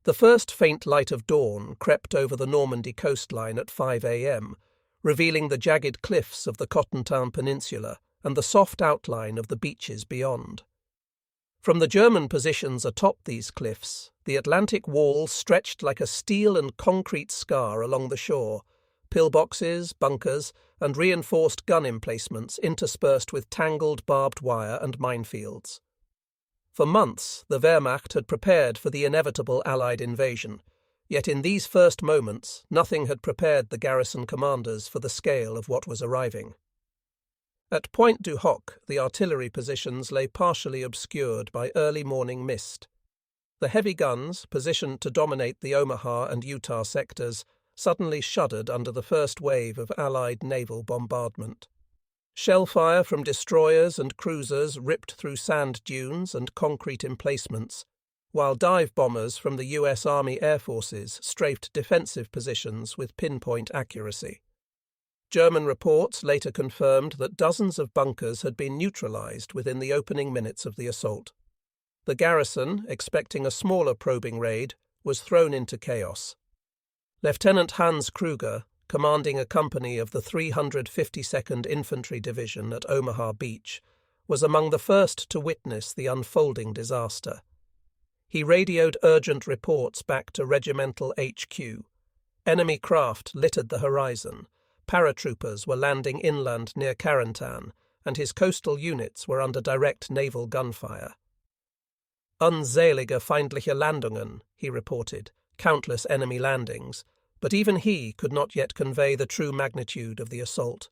The first faint light of dawn crept over the Normandy coastline at 5 a.m., revealing the jagged cliffs of the Carentan peninsula and the soft outline of the beaches beyond. From the German positions atop these cliffs, the Atlantic wall stretched like a steel and concrete scar along the shore, pillboxes, bunkers, and reinforced gun emplacements interspersed with tangled barbed wire and minefields. For months, the Wehrmacht had prepared for the inevitable Allied invasion, yet in these first moments, nothing had prepared the garrison commanders for the scale of what was arriving. At Pointe du Hoc, the artillery positions lay partially obscured by early morning mist. The heavy guns, positioned to dominate the Omaha and Utah sectors, suddenly shuddered under the first wave of Allied naval bombardment. Shellfire from destroyers and cruisers ripped through sand dunes and concrete emplacements, while dive bombers from the U.S. Army Air Forces strafed defensive positions with pinpoint accuracy. German reports later confirmed that dozens of bunkers had been neutralized within the opening minutes of the assault. The garrison, expecting a smaller probing raid, was thrown into chaos. Lieutenant Hans Krüger, commanding a company of the 352nd Infantry Division at Omaha Beach, was among the first to witness the unfolding disaster. He radioed urgent reports back to Regimental HQ. Enemy craft littered the horizon. Paratroopers were landing inland near Carentan, and his coastal units were under direct naval gunfire. Unzählige feindliche Landungen, he reported, countless enemy landings, but even he could not yet convey the true magnitude of the assault.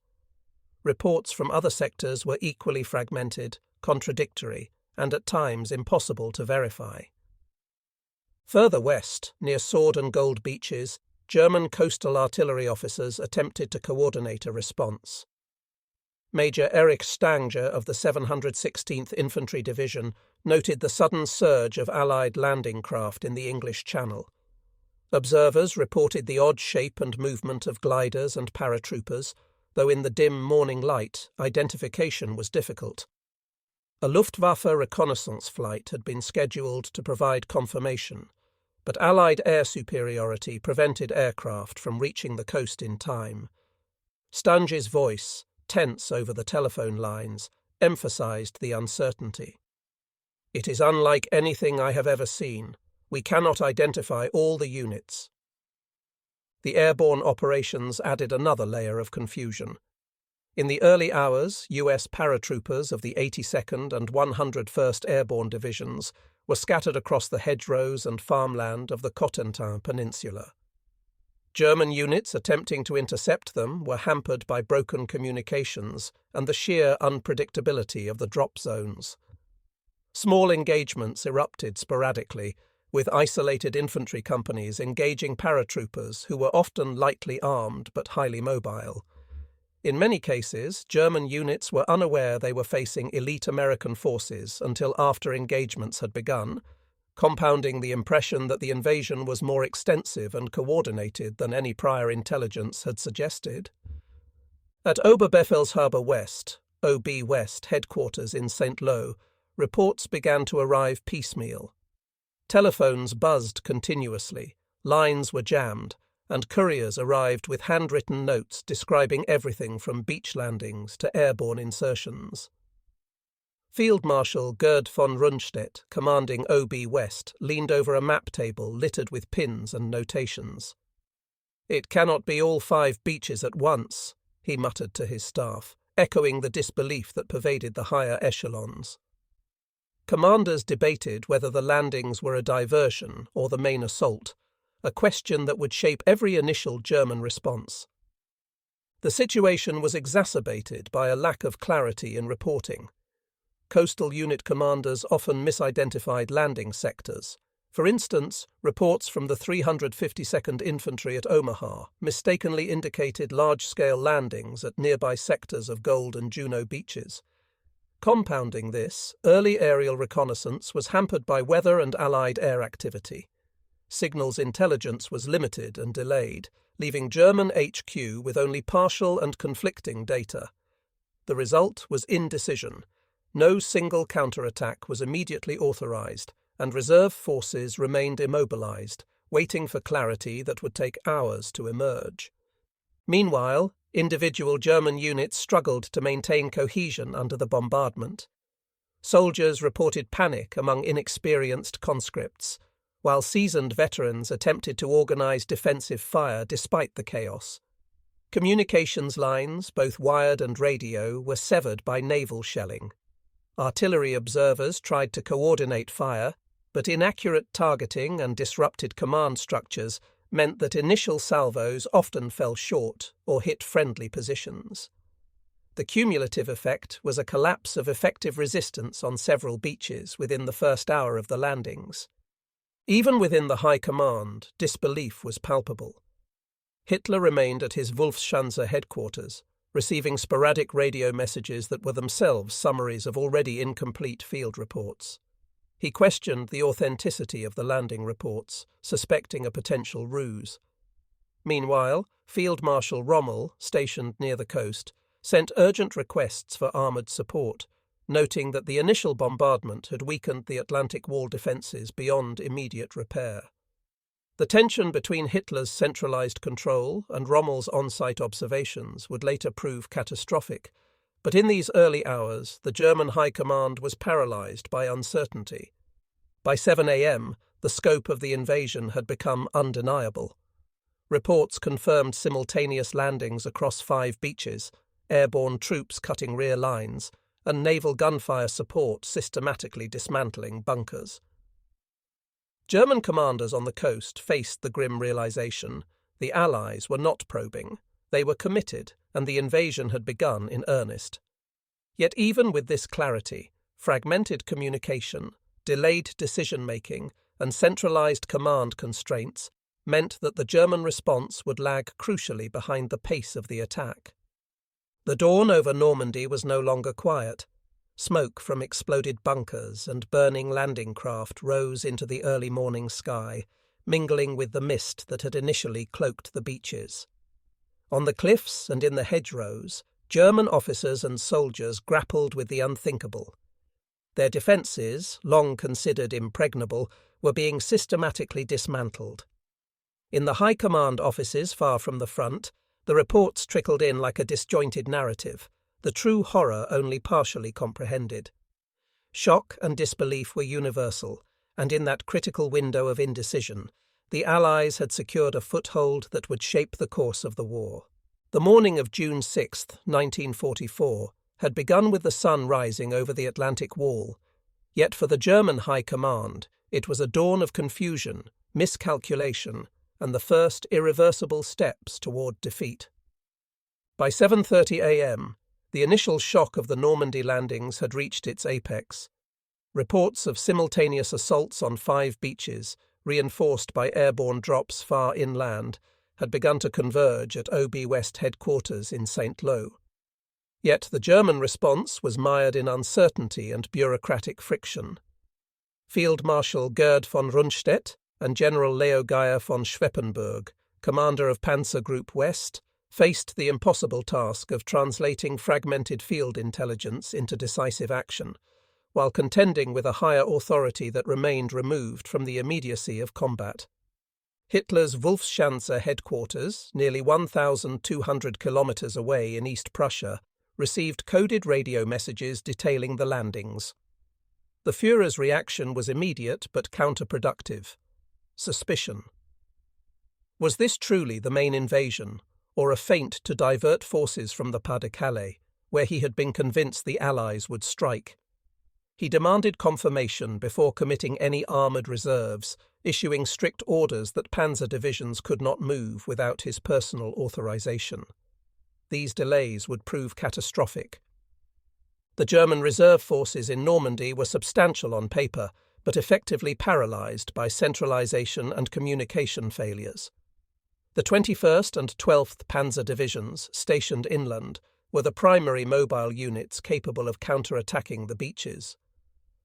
Reports from other sectors were equally fragmented, contradictory, and at times impossible to verify. Further west, near Sword and Gold beaches, German coastal artillery officers attempted to coordinate a response. Major Erich Stange of the 716th Infantry Division noted the sudden surge of Allied landing craft in the English Channel. Observers reported the odd shape and movement of gliders and paratroopers, though in the dim morning light, identification was difficult. A Luftwaffe reconnaissance flight had been scheduled to provide confirmation, but Allied air superiority prevented aircraft from reaching the coast in time. Stange's voice, tense over the telephone lines, emphasized the uncertainty. "It is unlike anything I have ever seen. We cannot identify all the units." The airborne operations added another layer of confusion. In the early hours, U.S. paratroopers of the 82nd and 101st Airborne Divisions were scattered across the hedgerows and farmland of the Carentan Peninsula. German units attempting to intercept them were hampered by broken communications and the sheer unpredictability of the drop zones. Small engagements erupted sporadically, with isolated infantry companies engaging paratroopers who were often lightly armed but highly mobile. In many cases, German units were unaware they were facing elite American forces until after engagements had begun, compounding the impression that the invasion was more extensive and coordinated than any prior intelligence had suggested. At Oberbefehlshaber West, OB West headquarters in St. Lo, reports began to arrive piecemeal. Telephones buzzed continuously, lines were jammed, and couriers arrived with handwritten notes describing everything from beach landings to airborne insertions. Field Marshal Gerd von Rundstedt, commanding OB West, leaned over a map table littered with pins and notations. "It cannot be all 5 beaches at once," he muttered to his staff, echoing the disbelief that pervaded the higher echelons. Commanders debated whether the landings were a diversion or the main assault, a question that would shape every initial German response. The situation was exacerbated by a lack of clarity in reporting. Coastal unit commanders often misidentified landing sectors. For instance, reports from the 352nd Infantry at Omaha mistakenly indicated large-scale landings at nearby sectors of Gold and Juno beaches. Compounding this, early aerial reconnaissance was hampered by weather and Allied air activity. Signals intelligence was limited and delayed, leaving German HQ with only partial and conflicting data. The result was indecision. No single counterattack was immediately authorized, and reserve forces remained immobilized, waiting for clarity that would take hours to emerge. Meanwhile, individual German units struggled to maintain cohesion under the bombardment. Soldiers reported panic among inexperienced conscripts, while seasoned veterans attempted to organize defensive fire despite the chaos. Communications lines, both wired and radio, were severed by naval shelling. Artillery observers tried to coordinate fire, but inaccurate targeting and disrupted command structures meant that initial salvos often fell short or hit friendly positions. The cumulative effect was a collapse of effective resistance on several beaches within the first hour of the landings. Even within the high command, disbelief was palpable. Hitler remained at his Wolfschanze headquarters, receiving sporadic radio messages that were themselves summaries of already incomplete field reports. He questioned the authenticity of the landing reports, suspecting a potential ruse. Meanwhile, Field Marshal Rommel, stationed near the coast, sent urgent requests for armoured support, noting that the initial bombardment had weakened the Atlantic Wall defences beyond immediate repair. The tension between Hitler's centralised control and Rommel's on-site observations would later prove catastrophic, but in these early hours the German High Command was paralysed by uncertainty. By 7 a.m., the scope of the invasion had become undeniable. Reports confirmed simultaneous landings across 5 beaches, airborne troops cutting rear lines, and naval gunfire support systematically dismantling bunkers. German commanders on the coast faced the grim realization the Allies were not probing, they were committed, and the invasion had begun in earnest. Yet even with this clarity, fragmented communication, delayed decision-making, and centralized command constraints meant that the German response would lag crucially behind the pace of the attack. The dawn over Normandy was no longer quiet. Smoke from exploded bunkers and burning landing craft rose into the early morning sky, mingling with the mist that had initially cloaked the beaches. On the cliffs and in the hedgerows, German officers and soldiers grappled with the unthinkable. Their defences, long considered impregnable, were being systematically dismantled. In the high command offices far from the front, the reports trickled in like a disjointed narrative, the true horror only partially comprehended. Shock and disbelief were universal, and in that critical window of indecision, the Allies had secured a foothold that would shape the course of the war. The morning of June 6, 1944, had begun with the sun rising over the Atlantic Wall, yet for the German High Command it was a dawn of confusion, miscalculation, and the first irreversible steps toward defeat. By 7:30 a.m., the initial shock of the Normandy landings had reached its apex. Reports of simultaneous assaults on 5 beaches, reinforced by airborne drops far inland, had begun to converge at OB West headquarters in St. Lo. Yet the German response was mired in uncertainty and bureaucratic friction. Field Marshal Gerd von Rundstedt and General Leo Geyer von Schweppenburg, commander of Panzer Group West, faced the impossible task of translating fragmented field intelligence into decisive action, while contending with a higher authority that remained removed from the immediacy of combat. Hitler's Wolfschanze headquarters, nearly 1,200 kilometers away in East Prussia, received coded radio messages detailing the landings. The Führer's reaction was immediate but counterproductive. Suspicion. Was this truly the main invasion, or a feint to divert forces from the Pas de Calais, where he had been convinced the Allies would strike? He demanded confirmation before committing any armoured reserves, issuing strict orders that panzer divisions could not move without his personal authorization. These delays would prove catastrophic. The German reserve forces in Normandy were substantial on paper, but effectively paralysed by centralisation and communication failures. The 21st and 12th Panzer Divisions, stationed inland, were the primary mobile units capable of counter-attacking the beaches.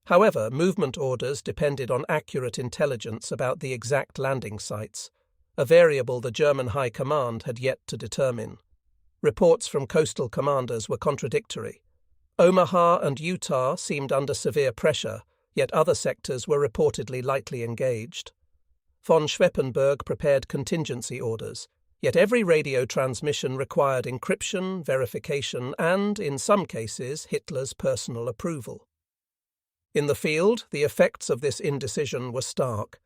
However, movement orders depended on accurate intelligence about the exact landing sites, a variable the German High Command had yet to determine. Reports from coastal commanders were contradictory. Omaha and Utah seemed under severe pressure, yet other sectors were reportedly lightly engaged. Von Schweppenburg prepared contingency orders, yet every radio transmission required encryption, verification, and, in some cases, Hitler's personal approval. In the field, the effects of this indecision were stark.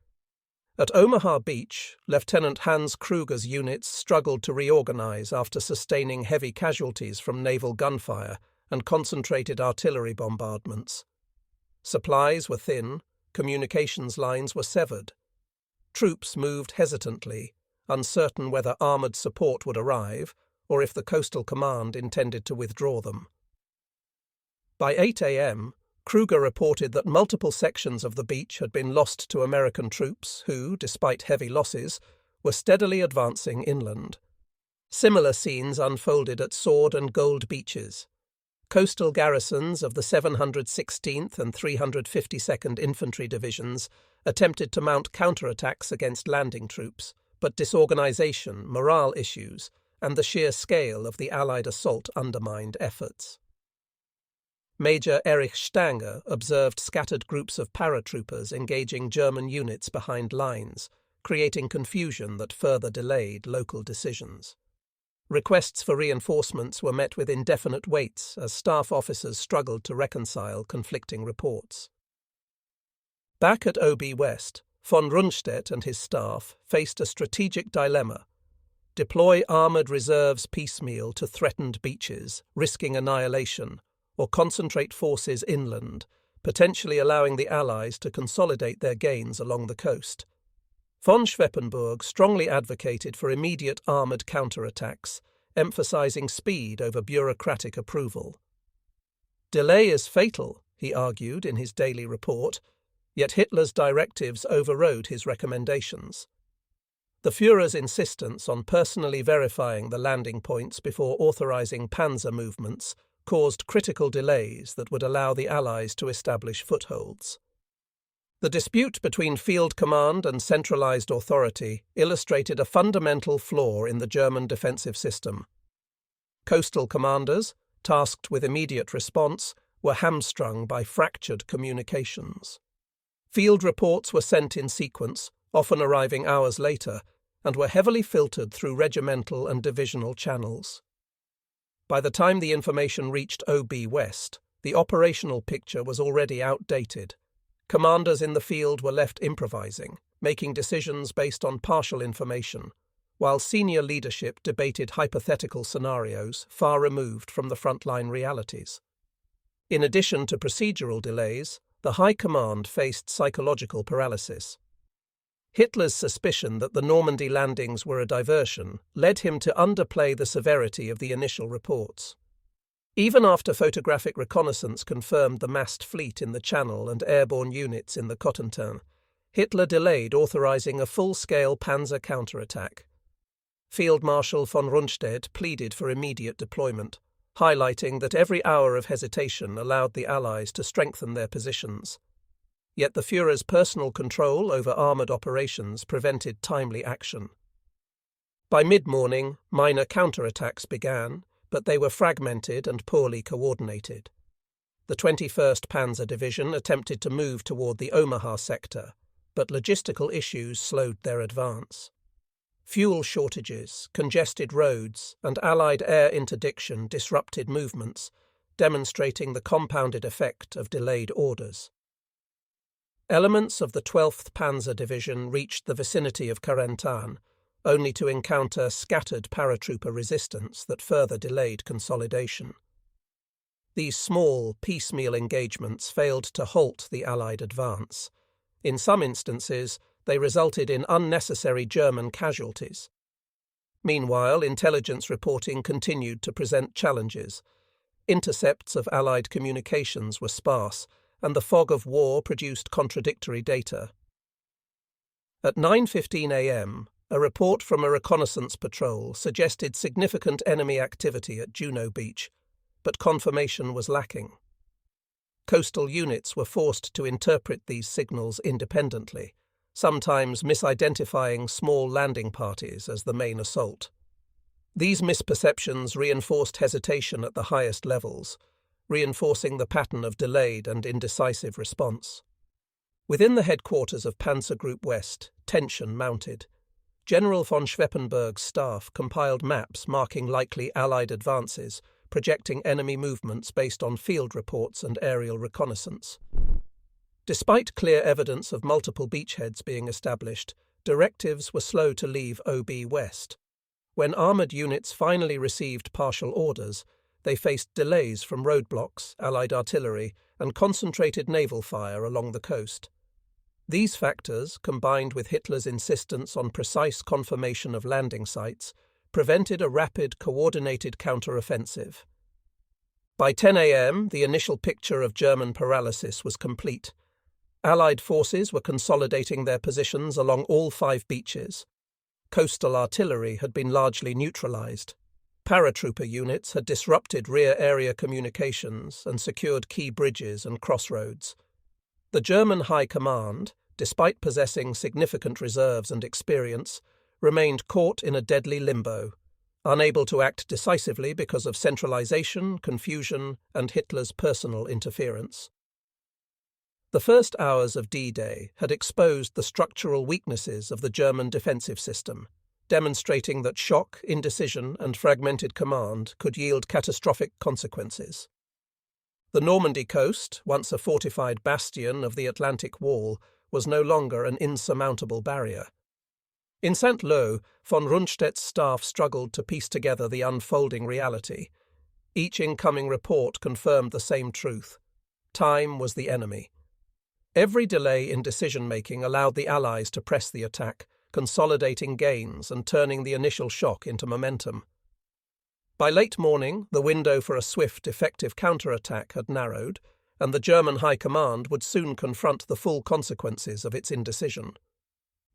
At Omaha Beach, Lieutenant Hans Krüger's units struggled to reorganize after sustaining heavy casualties from naval gunfire and concentrated artillery bombardments. Supplies were thin, communications lines were severed. Troops moved hesitantly, uncertain whether armoured support would arrive or if the Coastal Command intended to withdraw them. By 8 a.m., Krüger reported that multiple sections of the beach had been lost to American troops who, despite heavy losses, were steadily advancing inland. Similar scenes unfolded at Sword and Gold beaches. Coastal garrisons of the 716th and 352nd Infantry Divisions attempted to mount counterattacks against landing troops, but disorganization, morale issues, and the sheer scale of the Allied assault undermined efforts. Major Erich Stange observed scattered groups of paratroopers engaging German units behind lines, creating confusion that further delayed local decisions. Requests for reinforcements were met with indefinite waits as staff officers struggled to reconcile conflicting reports. Back at OB West, von Rundstedt and his staff faced a strategic dilemma: deploy armoured reserves piecemeal to threatened beaches, risking annihilation, or concentrate forces inland, potentially allowing the Allies to consolidate their gains along the coast. Von Schweppenburg strongly advocated for immediate armoured counterattacks, emphasizing speed over bureaucratic approval. Delay is fatal, he argued in his daily report, yet Hitler's directives overrode his recommendations. The Führer's insistence on personally verifying the landing points before authorizing Panzer movements caused critical delays that would allow the Allies to establish footholds. The dispute between field command and centralized authority illustrated a fundamental flaw in the German defensive system. Coastal commanders, tasked with immediate response, were hamstrung by fractured communications. Field reports were sent in sequence, often arriving hours later, and were heavily filtered through regimental and divisional channels. By the time the information reached OB West, the operational picture was already outdated. Commanders in the field were left improvising, making decisions based on partial information, while senior leadership debated hypothetical scenarios far removed from the frontline realities. In addition to procedural delays, the High Command faced psychological paralysis. Hitler's suspicion that the Normandy landings were a diversion led him to underplay the severity of the initial reports. Even after photographic reconnaissance confirmed the massed fleet in the Channel and airborne units in the Carentan, Hitler delayed authorizing a full-scale Panzer counterattack. Field Marshal von Rundstedt pleaded for immediate deployment, highlighting that every hour of hesitation allowed the Allies to strengthen their positions. Yet the Führer's personal control over armoured operations prevented timely action. By mid-morning, minor counterattacks began, but they were fragmented and poorly coordinated. The 21st Panzer Division attempted to move toward the Omaha sector, but logistical issues slowed their advance. Fuel shortages, congested roads, and Allied air interdiction disrupted movements, demonstrating the compounded effect of delayed orders. Elements of the 12th Panzer Division reached the vicinity of Carentan, only to encounter scattered paratrooper resistance that further delayed consolidation. These small, piecemeal engagements failed to halt the Allied advance. In some instances, they resulted in unnecessary German casualties. Meanwhile, intelligence reporting continued to present challenges. Intercepts of Allied communications were sparse, and the fog of war produced contradictory data. At 9:15 a.m., a report from a reconnaissance patrol suggested significant enemy activity at Juno Beach, but confirmation was lacking. Coastal units were forced to interpret these signals independently, sometimes misidentifying small landing parties as the main assault. These misperceptions reinforced hesitation at the highest levels, reinforcing the pattern of delayed and indecisive response. Within the headquarters of Panzer Group West, tension mounted. General von Schweppenburg's staff compiled maps marking likely Allied advances, projecting enemy movements based on field reports and aerial reconnaissance. Despite clear evidence of multiple beachheads being established, directives were slow to leave OB West. When armoured units finally received partial orders, they faced delays from roadblocks, Allied artillery, and concentrated naval fire along the coast. These factors, combined with Hitler's insistence on precise confirmation of landing sites, prevented a rapid, coordinated counter-offensive. By 10 a.m., the initial picture of German paralysis was complete. Allied forces were consolidating their positions along all 5 beaches. Coastal artillery had been largely neutralized. Paratrooper units had disrupted rear-area communications and secured key bridges and crossroads. The German High Command, despite possessing significant reserves and experience, remained caught in a deadly limbo, unable to act decisively because of centralization, confusion, and Hitler's personal interference. The first hours of D-Day had exposed the structural weaknesses of the German defensive system, demonstrating that shock, indecision, and fragmented command could yield catastrophic consequences. The Normandy coast, once a fortified bastion of the Atlantic Wall, was no longer an insurmountable barrier. In Saint-Lô, von Rundstedt's staff struggled to piece together the unfolding reality. Each incoming report confirmed the same truth. Time was the enemy. Every delay in decision-making allowed the Allies to press the attack, consolidating gains and turning the initial shock into momentum. By late morning, the window for a swift, effective counterattack had narrowed, and the German High Command would soon confront the full consequences of its indecision.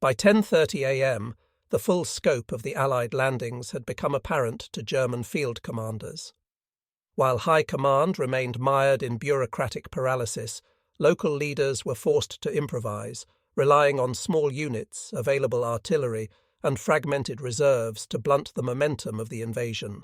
By 10:30 a.m., the full scope of the Allied landings had become apparent to German field commanders. While High Command remained mired in bureaucratic paralysis, local leaders were forced to improvise, relying on small units, available artillery, and fragmented reserves to blunt the momentum of the invasion.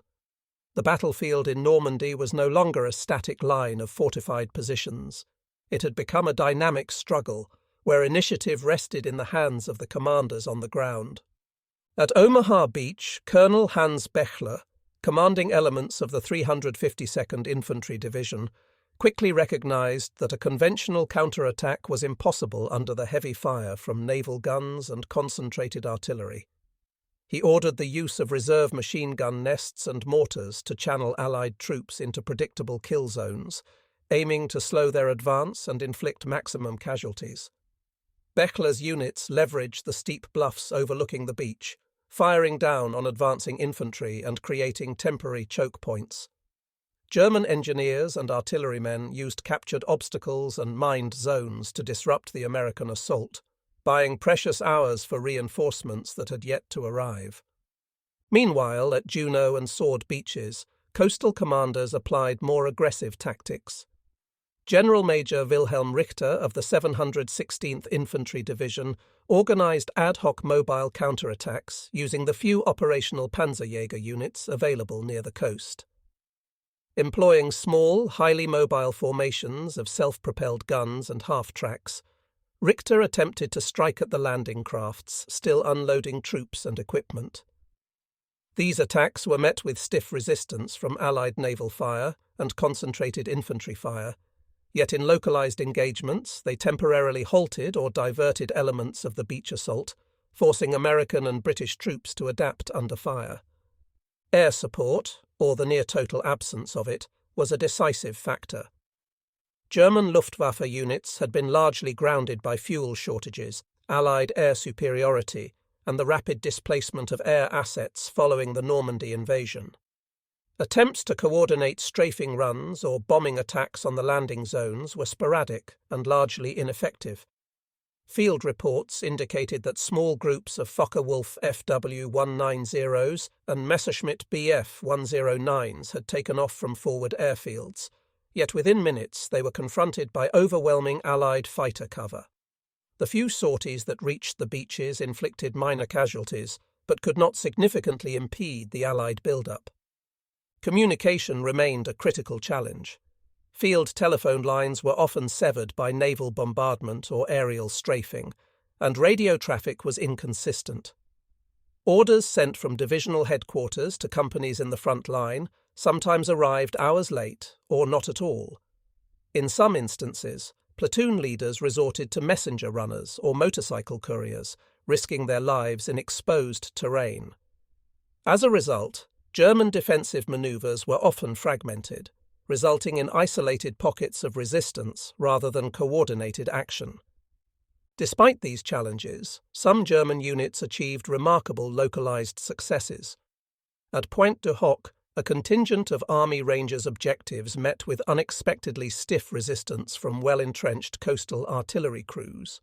The battlefield in Normandy was no longer a static line of fortified positions. It had become a dynamic struggle, where initiative rested in the hands of the commanders on the ground. At Omaha Beach, Colonel Hans Bechler, commanding elements of the 352nd Infantry Division, quickly recognized that a conventional counterattack was impossible under the heavy fire from naval guns and concentrated artillery. He ordered the use of reserve machine gun nests and mortars to channel Allied troops into predictable kill zones, aiming to slow their advance and inflict maximum casualties. Bechler's units leveraged the steep bluffs overlooking the beach, firing down on advancing infantry and creating temporary choke points. German engineers and artillerymen used captured obstacles and mined zones to disrupt the American assault, buying precious hours for reinforcements that had yet to arrive. Meanwhile, at Juno and Sword Beaches, coastal commanders applied more aggressive tactics. General Major Wilhelm Richter of the 716th Infantry Division organized ad hoc mobile counterattacks using the few operational Panzerjäger units available near the coast. Employing small, highly mobile formations of self-propelled guns and half-tracks, Richter attempted to strike at the landing crafts, still unloading troops and equipment. These attacks were met with stiff resistance from Allied naval fire and concentrated infantry fire, yet in localized engagements they temporarily halted or diverted elements of the beach assault, forcing American and British troops to adapt under fire. Air support, or the near-total absence of it, was a decisive factor. German Luftwaffe units had been largely grounded by fuel shortages, Allied air superiority, and the rapid displacement of air assets following the Normandy invasion. Attempts to coordinate strafing runs or bombing attacks on the landing zones were sporadic and largely ineffective. Field reports indicated that small groups of Focke-Wulf FW-190s and Messerschmitt Bf-109s had taken off from forward airfields, yet within minutes they were confronted by overwhelming Allied fighter cover. The few sorties that reached the beaches inflicted minor casualties, but could not significantly impede the Allied build-up. Communication remained a critical challenge. Field telephone lines were often severed by naval bombardment or aerial strafing, and radio traffic was inconsistent. Orders sent from divisional headquarters to companies in the front line sometimes arrived hours late or not at all. In some instances, platoon leaders resorted to messenger runners or motorcycle couriers, risking their lives in exposed terrain. As a result, German defensive maneuvers were often fragmented, resulting in isolated pockets of resistance rather than coordinated action. Despite these challenges, some German units achieved remarkable localized successes. At Pointe du Hoc, a contingent of Army Rangers objectives met with unexpectedly stiff resistance from well-entrenched coastal artillery crews.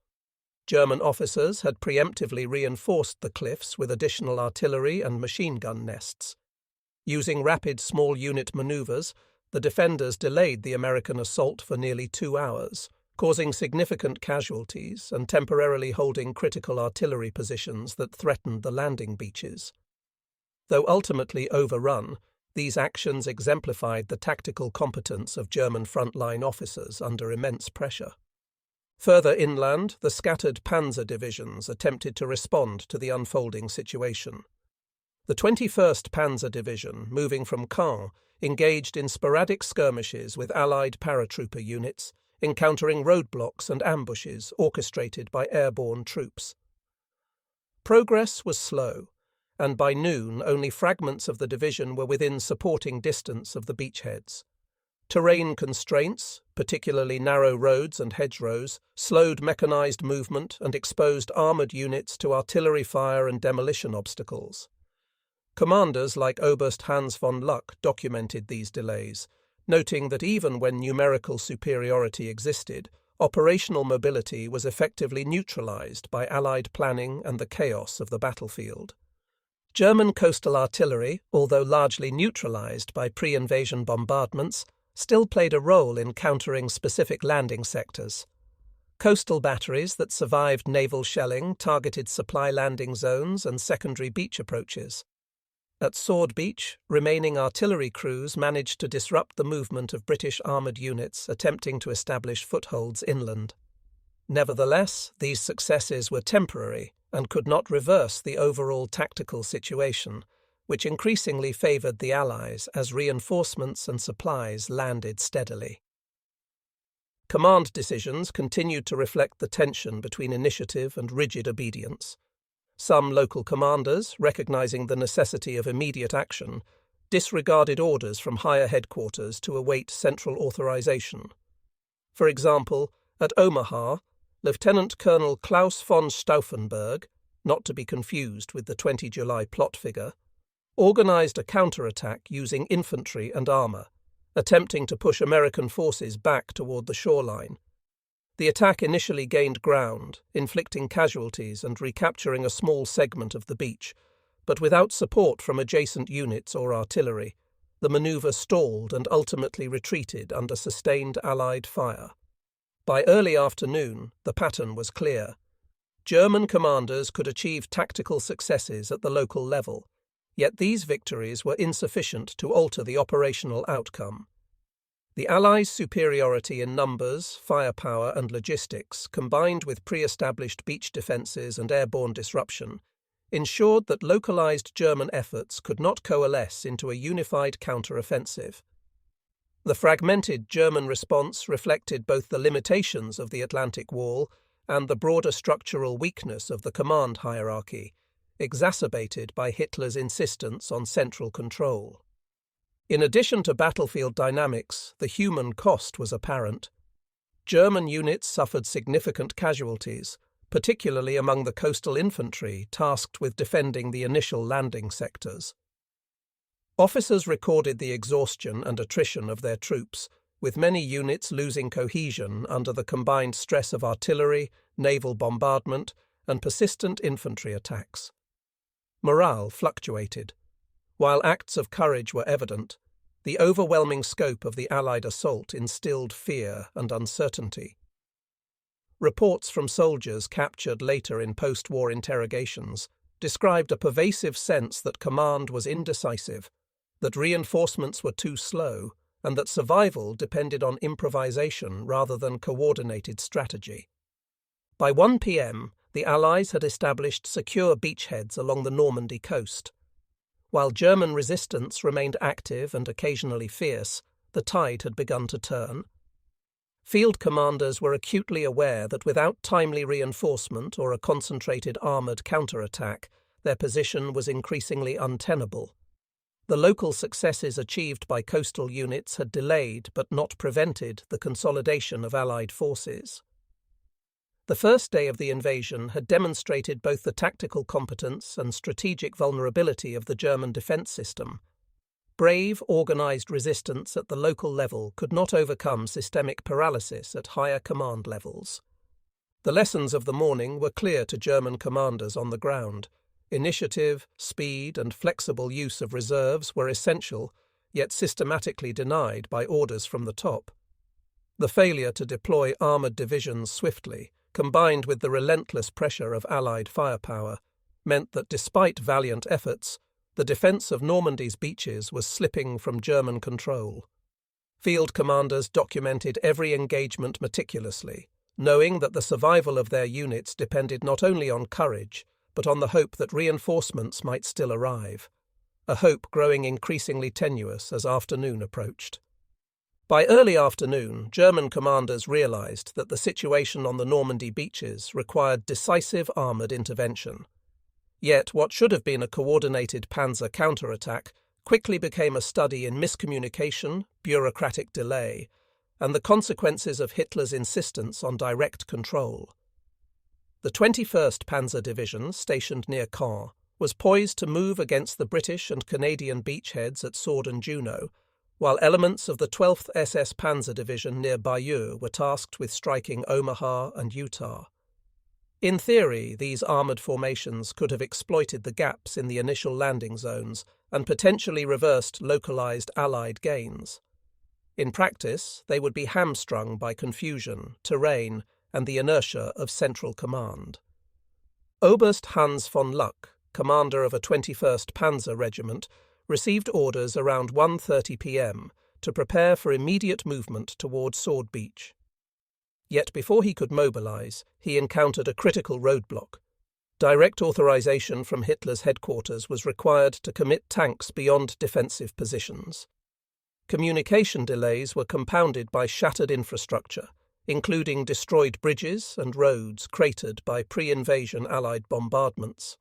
German officers had preemptively reinforced the cliffs with additional artillery and machine gun nests. Using rapid small unit maneuvers, the defenders delayed the American assault for nearly 2 hours, causing significant casualties and temporarily holding critical artillery positions that threatened the landing beaches. Though ultimately overrun, these actions exemplified the tactical competence of German frontline officers under immense pressure. Further inland, the scattered Panzer divisions attempted to respond to the unfolding situation. The 21st Panzer Division, moving from Caen, engaged in sporadic skirmishes with Allied paratrooper units, encountering roadblocks and ambushes orchestrated by airborne troops. Progress was slow, and by noon only fragments of the division were within supporting distance of the beachheads. Terrain constraints, particularly narrow roads and hedgerows, slowed mechanized movement and exposed armored units to artillery fire and demolition obstacles. Commanders like Oberst Hans von Luck documented these delays, noting that even when numerical superiority existed, operational mobility was effectively neutralized by Allied planning and the chaos of the battlefield. German coastal artillery, although largely neutralized by pre-invasion bombardments, still played a role in countering specific landing sectors. Coastal batteries that survived naval shelling targeted supply landing zones and secondary beach approaches. At Sword Beach, remaining artillery crews managed to disrupt the movement of British armoured units attempting to establish footholds inland. Nevertheless, these successes were temporary and could not reverse the overall tactical situation, which increasingly favoured the Allies as reinforcements and supplies landed steadily. Command decisions continued to reflect the tension between initiative and rigid obedience. Some local commanders, recognizing the necessity of immediate action, disregarded orders from higher headquarters to await central authorization. For example, at Omaha, Lieutenant Colonel Klaus von Stauffenberg, not to be confused with the 20 July plot figure, organized a counterattack using infantry and armor, attempting to push American forces back toward the shoreline. The attack initially gained ground, inflicting casualties and recapturing a small segment of the beach, but without support from adjacent units or artillery, the maneuver stalled and ultimately retreated under sustained Allied fire. By early afternoon, the pattern was clear. German commanders could achieve tactical successes at the local level, yet these victories were insufficient to alter the operational outcome. The Allies' superiority in numbers, firepower and logistics, combined with pre-established beach defences and airborne disruption, ensured that localised German efforts could not coalesce into a unified counter-offensive. The fragmented German response reflected both the limitations of the Atlantic Wall and the broader structural weakness of the command hierarchy, exacerbated by Hitler's insistence on central control. In addition to battlefield dynamics, the human cost was apparent. German units suffered significant casualties, particularly among the coastal infantry tasked with defending the initial landing sectors. Officers recorded the exhaustion and attrition of their troops, with many units losing cohesion under the combined stress of artillery, naval bombardment, and persistent infantry attacks. Morale fluctuated. While acts of courage were evident, the overwhelming scope of the Allied assault instilled fear and uncertainty. Reports from soldiers captured later in post-war interrogations described a pervasive sense that command was indecisive, that reinforcements were too slow, and that survival depended on improvisation rather than coordinated strategy. By 1 p.m., the Allies had established secure beachheads along the Normandy coast. While German resistance remained active and occasionally fierce, the tide had begun to turn. Field commanders were acutely aware that without timely reinforcement or a concentrated armoured counterattack, their position was increasingly untenable. The local successes achieved by coastal units had delayed but not prevented the consolidation of Allied forces. The first day of the invasion had demonstrated both the tactical competence and strategic vulnerability of the German defence system. Brave, organised resistance at the local level could not overcome systemic paralysis at higher command levels. The lessons of the morning were clear to German commanders on the ground. Initiative, speed, and flexible use of reserves were essential, yet systematically denied by orders from the top. The failure to deploy armoured divisions swiftly, combined with the relentless pressure of Allied firepower, meant that despite valiant efforts, the defence of Normandy's beaches was slipping from German control. Field commanders documented every engagement meticulously, knowing that the survival of their units depended not only on courage, but on the hope that reinforcements might still arrive, a hope growing increasingly tenuous as afternoon approached. By early afternoon, German commanders realised that the situation on the Normandy beaches required decisive armoured intervention. Yet what should have been a coordinated Panzer counterattack quickly became a study in miscommunication, bureaucratic delay, and the consequences of Hitler's insistence on direct control. The 21st Panzer Division, stationed near Caen, was poised to move against the British and Canadian beachheads at Sword and Juno, while elements of the 12th SS Panzer Division near Bayeux were tasked with striking Omaha and Utah. In theory, these armoured formations could have exploited the gaps in the initial landing zones and potentially reversed localised Allied gains. In practice, they would be hamstrung by confusion, terrain, and the inertia of central command. Oberst Hans von Luck, commander of a 21st Panzer Regiment, received orders around 1:30 p.m. to prepare for immediate movement toward Sword Beach. Yet before he could mobilise, he encountered a critical roadblock. Direct authorization from Hitler's headquarters was required to commit tanks beyond defensive positions. Communication delays were compounded by shattered infrastructure, including destroyed bridges and roads cratered by pre-invasion Allied bombardments.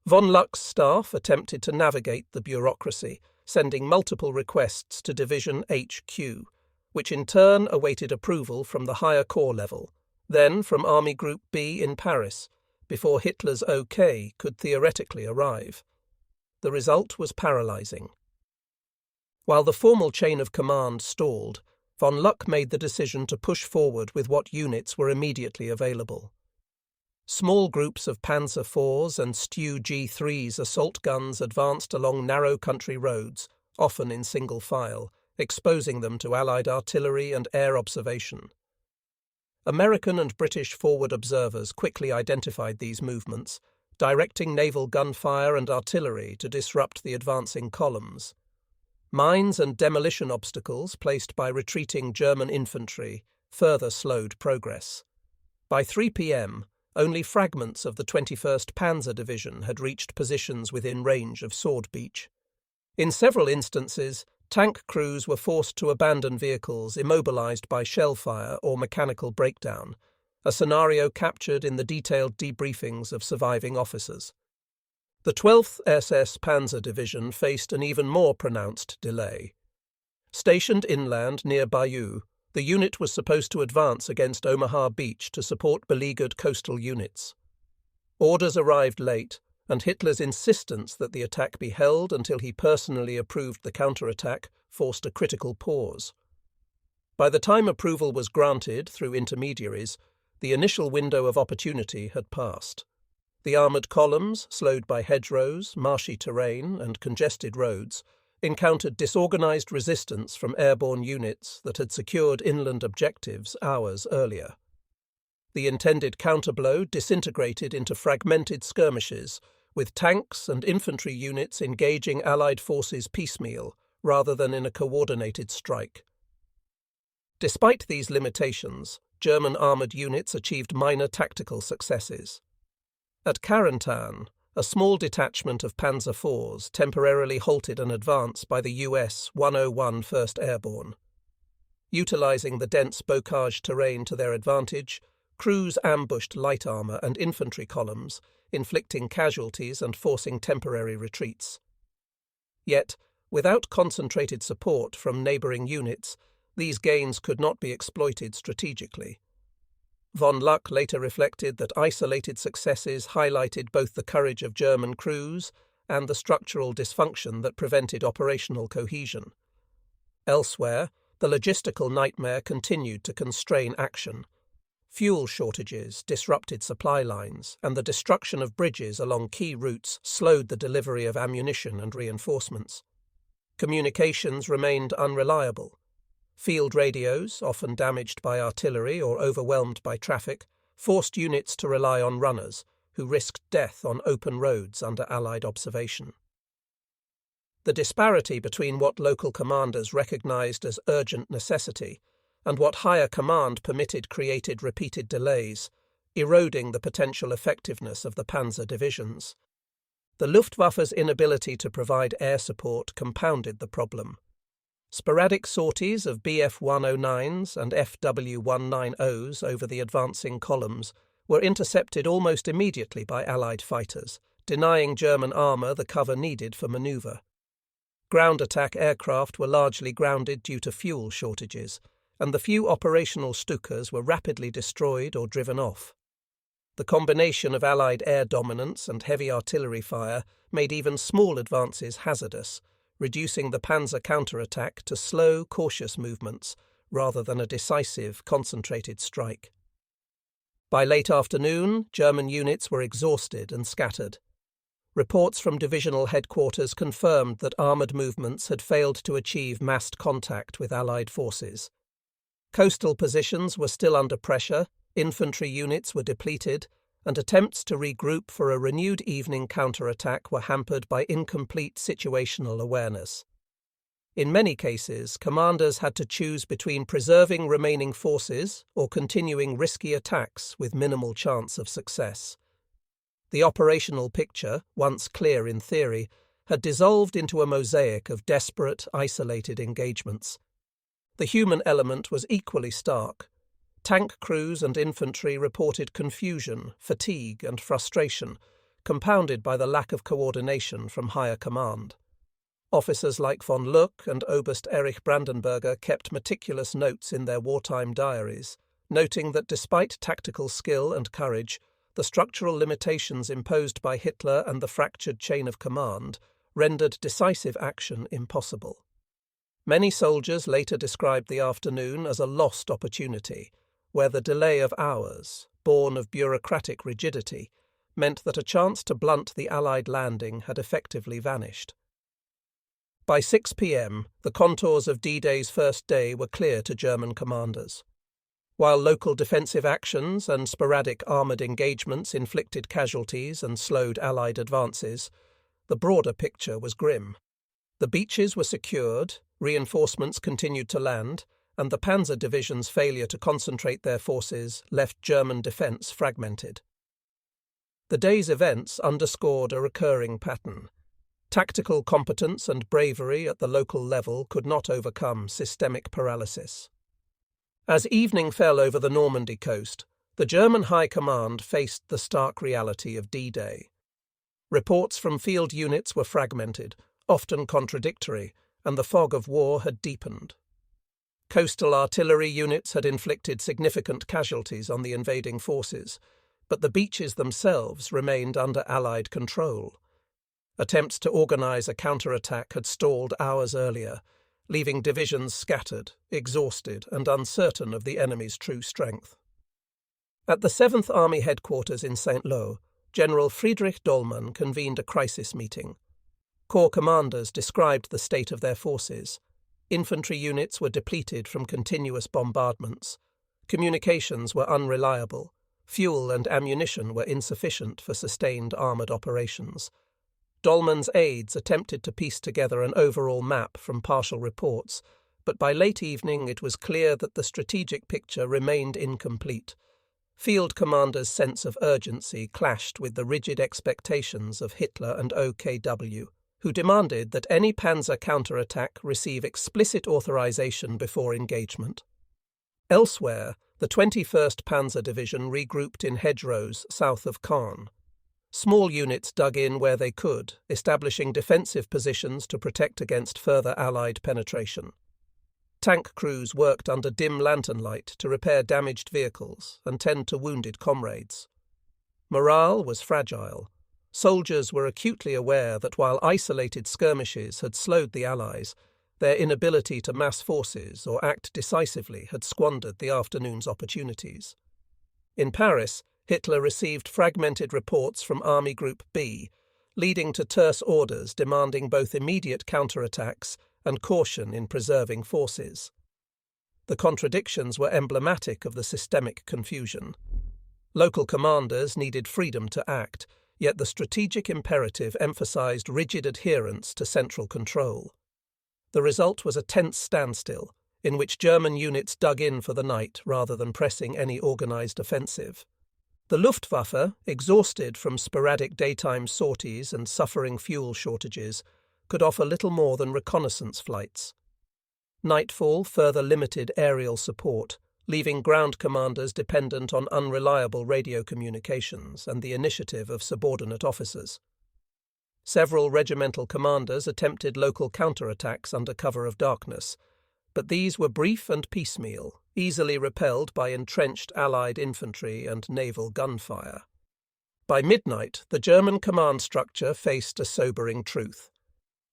Von Luck's staff attempted to navigate the bureaucracy, sending multiple requests to Division HQ, which in turn awaited approval from the higher corps level, then from Army Group B in Paris, before Hitler's OK could theoretically arrive. The result was paralysing. While the formal chain of command stalled, von Luck made the decision to push forward with what units were immediately available. Small groups of Panzer IVs and Stu G3's assault guns advanced along narrow country roads, often in single file, exposing them to Allied artillery and air observation. American and British forward observers quickly identified these movements, directing naval gunfire and artillery to disrupt the advancing columns. Mines and demolition obstacles placed by retreating German infantry further slowed progress. By 3 p.m., only fragments of the 21st Panzer Division had reached positions within range of Sword Beach. In several instances, tank crews were forced to abandon vehicles immobilized by shell fire or mechanical breakdown, a scenario captured in the detailed debriefings of surviving officers. The 12th SS Panzer Division faced an even more pronounced delay. Stationed inland near Bayeux, the unit was supposed to advance against Omaha Beach to support beleaguered coastal units. Orders arrived late, and Hitler's insistence that the attack be held until he personally approved the counterattack forced a critical pause. By the time approval was granted through intermediaries, the initial window of opportunity had passed. The armoured columns, slowed by hedgerows, marshy terrain, and congested roads, encountered disorganised resistance from airborne units that had secured inland objectives hours earlier. The intended counterblow disintegrated into fragmented skirmishes, with tanks and infantry units engaging Allied forces piecemeal, rather than in a coordinated strike. Despite these limitations, German armoured units achieved minor tactical successes. At Carentan, a small detachment of Panzer IVs temporarily halted an advance by the US 101 1st Airborne. Utilising the dense bocage terrain to their advantage, crews ambushed light armour and infantry columns, inflicting casualties and forcing temporary retreats. Yet, without concentrated support from neighbouring units, these gains could not be exploited strategically. Von Luck later reflected that isolated successes highlighted both the courage of German crews and the structural dysfunction that prevented operational cohesion. Elsewhere, the logistical nightmare continued to constrain action. Fuel shortages disrupted supply lines, and the destruction of bridges along key routes slowed the delivery of ammunition and reinforcements. Communications remained unreliable. Field radios, often damaged by artillery or overwhelmed by traffic, forced units to rely on runners, who risked death on open roads under Allied observation. The disparity between what local commanders recognized as urgent necessity and what higher command permitted created repeated delays, eroding the potential effectiveness of the Panzer divisions. The Luftwaffe's inability to provide air support compounded the problem. Sporadic sorties of Bf-109s and Fw-190s over the advancing columns were intercepted almost immediately by Allied fighters, denying German armour the cover needed for manoeuvre. Ground attack aircraft were largely grounded due to fuel shortages, and the few operational Stukas were rapidly destroyed or driven off. The combination of Allied air dominance and heavy artillery fire made even small advances hazardous, reducing the Panzer counterattack to slow, cautious movements rather than a decisive, concentrated strike. By late afternoon, German units were exhausted and scattered. Reports from divisional headquarters confirmed that armoured movements had failed to achieve massed contact with Allied forces. Coastal positions were still under pressure, infantry units were depleted, and attempts to regroup for a renewed evening counterattack were hampered by incomplete situational awareness. In many cases, commanders had to choose between preserving remaining forces or continuing risky attacks with minimal chance of success. The operational picture, once clear in theory, had dissolved into a mosaic of desperate, isolated engagements. The human element was equally stark. Tank crews and infantry reported confusion, fatigue, and frustration, compounded by the lack of coordination from higher command. Officers like von Luck and Oberst Erich Brandenberger kept meticulous notes in their wartime diaries, noting that despite tactical skill and courage, the structural limitations imposed by Hitler and the fractured chain of command rendered decisive action impossible. Many soldiers later described the afternoon as a lost opportunity, where the delay of hours, born of bureaucratic rigidity, meant that a chance to blunt the Allied landing had effectively vanished. By 6 p.m., the contours of D-Day's first day were clear to German commanders. While local defensive actions and sporadic armoured engagements inflicted casualties and slowed Allied advances, the broader picture was grim. The beaches were secured, reinforcements continued to land, and the Panzer division's failure to concentrate their forces left German defence fragmented. The day's events underscored a recurring pattern. Tactical competence and bravery at the local level could not overcome systemic paralysis. As evening fell over the Normandy coast, the German High Command faced the stark reality of D-Day. Reports from field units were fragmented, often contradictory, and the fog of war had deepened. Coastal artillery units had inflicted significant casualties on the invading forces, but the beaches themselves remained under Allied control. Attempts to organise a counterattack had stalled hours earlier, leaving divisions scattered, exhausted, and uncertain of the enemy's true strength. At the 7th Army headquarters in St. Lo, General Friedrich Dollmann convened a crisis meeting. Corps commanders described the state of their forces. Infantry units were depleted from continuous bombardments. Communications were unreliable. Fuel and ammunition were insufficient for sustained armoured operations. Dollmann's aides attempted to piece together an overall map from partial reports, but by late evening it was clear that the strategic picture remained incomplete. Field commanders' sense of urgency clashed with the rigid expectations of Hitler and OKW, who demanded that any Panzer counterattack receive explicit authorization before engagement. Elsewhere, the 21st Panzer Division regrouped in hedgerows south of Caen. Small units dug in where they could, establishing defensive positions to protect against further Allied penetration. Tank crews worked under dim lantern light to repair damaged vehicles and tend to wounded comrades. Morale was fragile. Soldiers were acutely aware that while isolated skirmishes had slowed the Allies, their inability to mass forces or act decisively had squandered the afternoon's opportunities. In Paris, Hitler received fragmented reports from Army Group B, leading to terse orders demanding both immediate counterattacks and caution in preserving forces. The contradictions were emblematic of the systemic confusion. Local commanders needed freedom to act, yet the strategic imperative emphasized rigid adherence to central control. The result was a tense standstill, in which German units dug in for the night rather than pressing any organized offensive. The Luftwaffe, exhausted from sporadic daytime sorties and suffering fuel shortages, could offer little more than reconnaissance flights. Nightfall further limited aerial support, leaving ground commanders dependent on unreliable radio communications and the initiative of subordinate officers. Several regimental commanders attempted local counterattacks under cover of darkness, but these were brief and piecemeal, easily repelled by entrenched Allied infantry and naval gunfire. By midnight, the German command structure faced a sobering truth.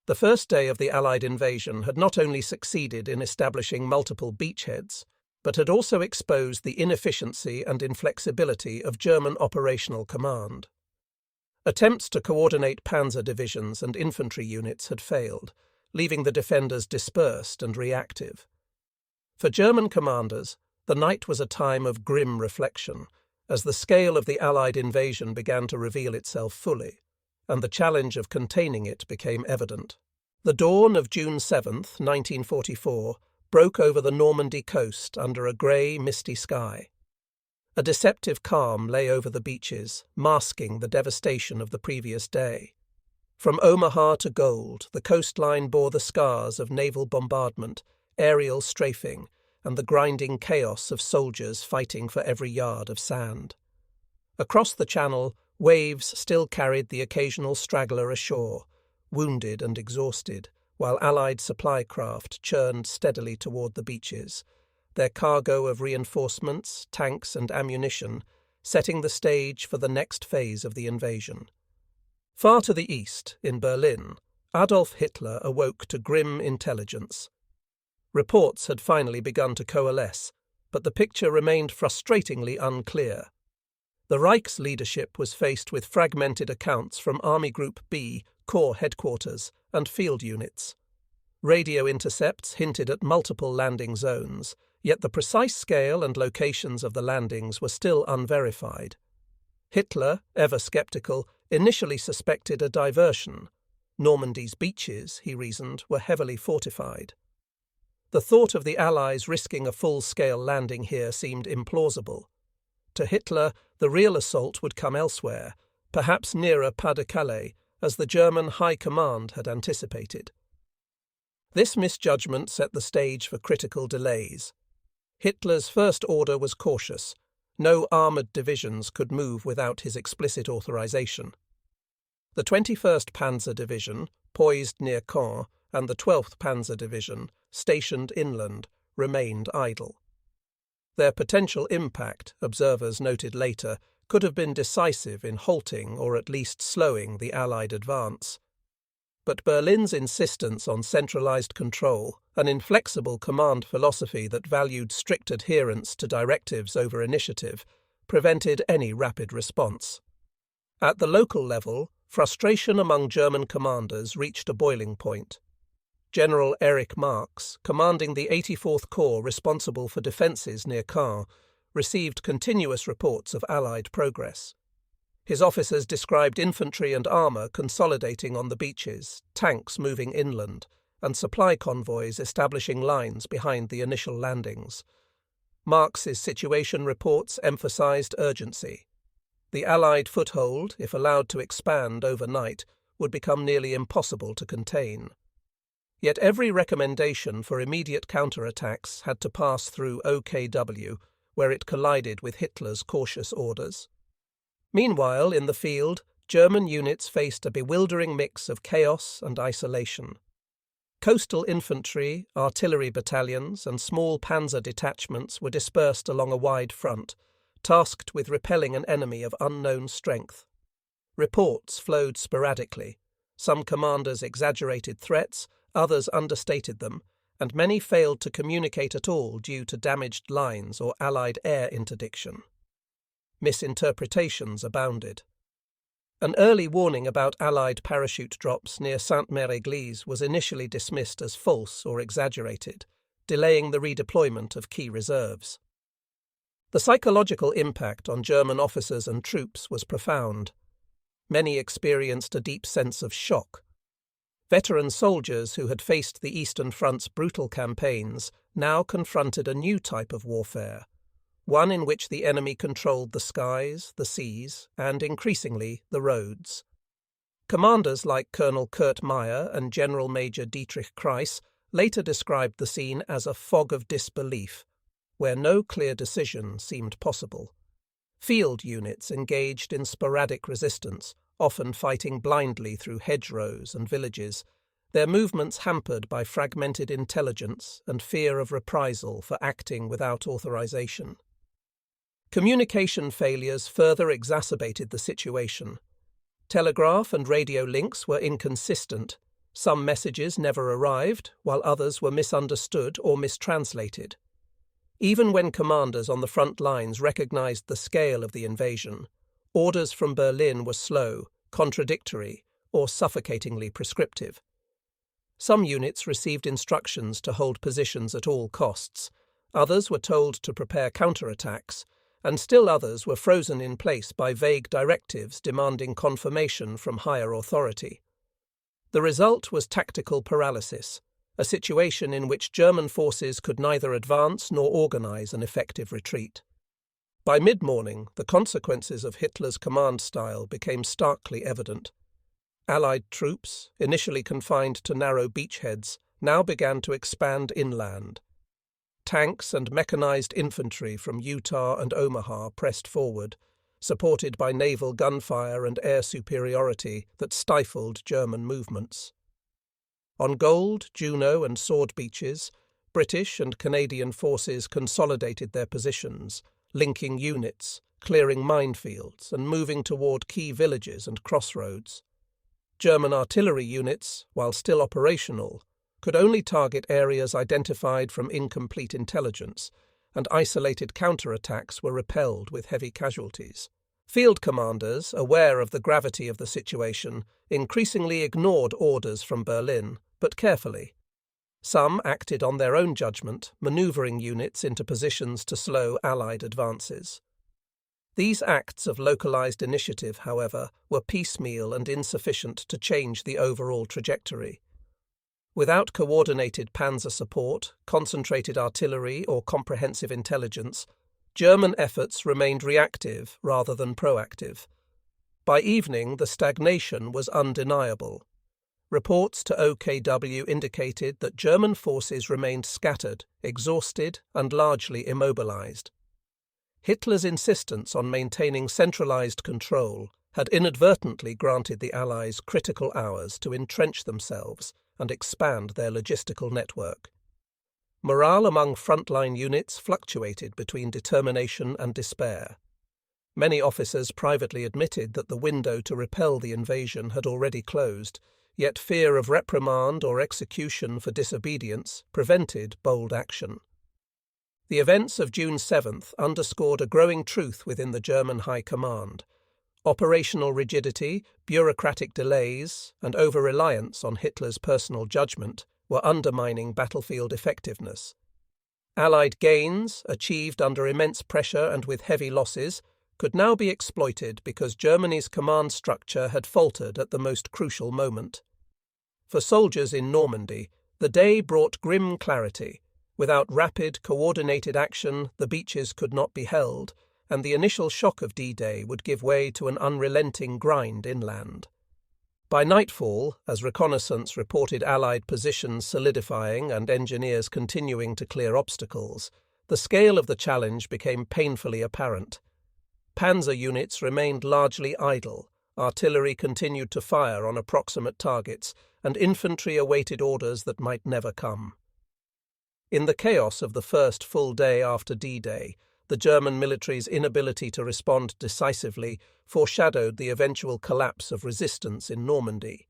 The first day of the Allied invasion had not only succeeded in establishing multiple beachheads, but had also exposed the inefficiency and inflexibility of German operational command. Attempts to coordinate panzer divisions and infantry units had failed, leaving the defenders dispersed and reactive. For German commanders, the night was a time of grim reflection, as the scale of the Allied invasion began to reveal itself fully, and the challenge of containing it became evident. The dawn of June 7, 1944, broke over the Normandy coast under a grey, misty sky. A deceptive calm lay over the beaches, masking the devastation of the previous day. From Omaha to Gold, the coastline bore the scars of naval bombardment, aerial strafing, and the grinding chaos of soldiers fighting for every yard of sand. Across the channel, waves still carried the occasional straggler ashore, wounded and exhausted, while Allied supply craft churned steadily toward the beaches, their cargo of reinforcements, tanks and ammunition, setting the stage for the next phase of the invasion. Far to the east, in Berlin, Adolf Hitler awoke to grim intelligence. Reports had finally begun to coalesce, but the picture remained frustratingly unclear. The Reich's leadership was faced with fragmented accounts from Army Group B, Corps headquarters, and field units. Radio intercepts hinted at multiple landing zones, yet the precise scale and locations of the landings were still unverified. Hitler, ever skeptical, initially suspected a diversion. Normandy's beaches, he reasoned, were heavily fortified. The thought of the Allies risking a full-scale landing here seemed implausible. To Hitler, the real assault would come elsewhere, perhaps nearer Pas-de-Calais, as the German High Command had anticipated. This misjudgment set the stage for critical delays. Hitler's first order was cautious. No armoured divisions could move without his explicit authorization. The 21st Panzer Division, poised near Caen, and the 12th Panzer Division, stationed inland, remained idle. Their potential impact, observers noted later, could have been decisive in halting or at least slowing the Allied advance. But Berlin's insistence on centralized control, an inflexible command philosophy that valued strict adherence to directives over initiative, prevented any rapid response. At the local level, frustration among German commanders reached a boiling point. General Erich, commanding the 84th Corps responsible for defences near Caen, received continuous reports of Allied progress. His officers described infantry and armour consolidating on the beaches, tanks moving inland, and supply convoys establishing lines behind the initial landings. Marx's situation reports emphasised urgency. The Allied foothold, if allowed to expand overnight, would become nearly impossible to contain. Yet every recommendation for immediate counterattacks had to pass through OKW, where it collided with Hitler's cautious orders. Meanwhile, in the field, German units faced a bewildering mix of chaos and isolation. Coastal infantry, artillery battalions, and small Panzer detachments were dispersed along a wide front, tasked with repelling an enemy of unknown strength. Reports flowed sporadically. Some commanders exaggerated threats, others understated them, and many failed to communicate at all due to damaged lines or Allied air interdiction. Misinterpretations abounded. An early warning about Allied parachute drops near Sainte-Mère-Église was initially dismissed as false or exaggerated, delaying the redeployment of key reserves. The psychological impact on German officers and troops was profound. Many experienced a deep sense of shock. Veteran soldiers who had faced the Eastern Front's brutal campaigns now confronted a new type of warfare, one in which the enemy controlled the skies, the seas, and, increasingly, the roads. Commanders like Colonel Kurt Meyer and General Major Dietrich Kreis later described the scene as a fog of disbelief, where no clear decision seemed possible. Field units engaged in sporadic resistance, often fighting blindly through hedgerows and villages, their movements hampered by fragmented intelligence and fear of reprisal for acting without authorization. Communication failures further exacerbated the situation. Telegraph and radio links were inconsistent. Some messages never arrived, while others were misunderstood or mistranslated. Even when commanders on the front lines recognized the scale of the invasion, orders from Berlin were slow, contradictory, or suffocatingly prescriptive. Some units received instructions to hold positions at all costs, others were told to prepare counterattacks, and still others were frozen in place by vague directives demanding confirmation from higher authority. The result was tactical paralysis, a situation in which German forces could neither advance nor organize an effective retreat. By mid-morning, the consequences of Hitler's command style became starkly evident. Allied troops, initially confined to narrow beachheads, now began to expand inland. Tanks and mechanized infantry from Utah and Omaha pressed forward, supported by naval gunfire and air superiority that stifled German movements. On Gold, Juno, and Sword Beaches, British and Canadian forces consolidated their positions, linking units, clearing minefields, and moving toward key villages and crossroads. German artillery units, while still operational, could only target areas identified from incomplete intelligence, and isolated counterattacks were repelled with heavy casualties. Field commanders, aware of the gravity of the situation, increasingly ignored orders from Berlin, but carefully. Some acted on their own judgment, maneuvering units into positions to slow Allied advances. These acts of localized initiative, however, were piecemeal and insufficient to change the overall trajectory. Without coordinated Panzer support, concentrated artillery, or comprehensive intelligence, German efforts remained reactive rather than proactive. By evening, the stagnation was undeniable. Reports to OKW indicated that German forces remained scattered, exhausted, and largely immobilized. Hitler's insistence on maintaining centralized control had inadvertently granted the Allies critical hours to entrench themselves and expand their logistical network. Morale among frontline units fluctuated between determination and despair. Many officers privately admitted that the window to repel the invasion had already closed, yet fear of reprimand or execution for disobedience prevented bold action. The events of June 7th underscored a growing truth within the German High Command. Operational rigidity, bureaucratic delays, and over-reliance on Hitler's personal judgment were undermining battlefield effectiveness. Allied gains, achieved under immense pressure and with heavy losses, could now be exploited because Germany's command structure had faltered at the most crucial moment. For soldiers in Normandy, the day brought grim clarity. Without rapid, coordinated action, the beaches could not be held, and the initial shock of D-Day would give way to an unrelenting grind inland. By nightfall, as reconnaissance reported Allied positions solidifying and engineers continuing to clear obstacles, the scale of the challenge became painfully apparent. Panzer units remained largely idle, artillery continued to fire on approximate targets, and infantry awaited orders that might never come. In the chaos of the first full day after D-Day, the German military's inability to respond decisively foreshadowed the eventual collapse of resistance in Normandy,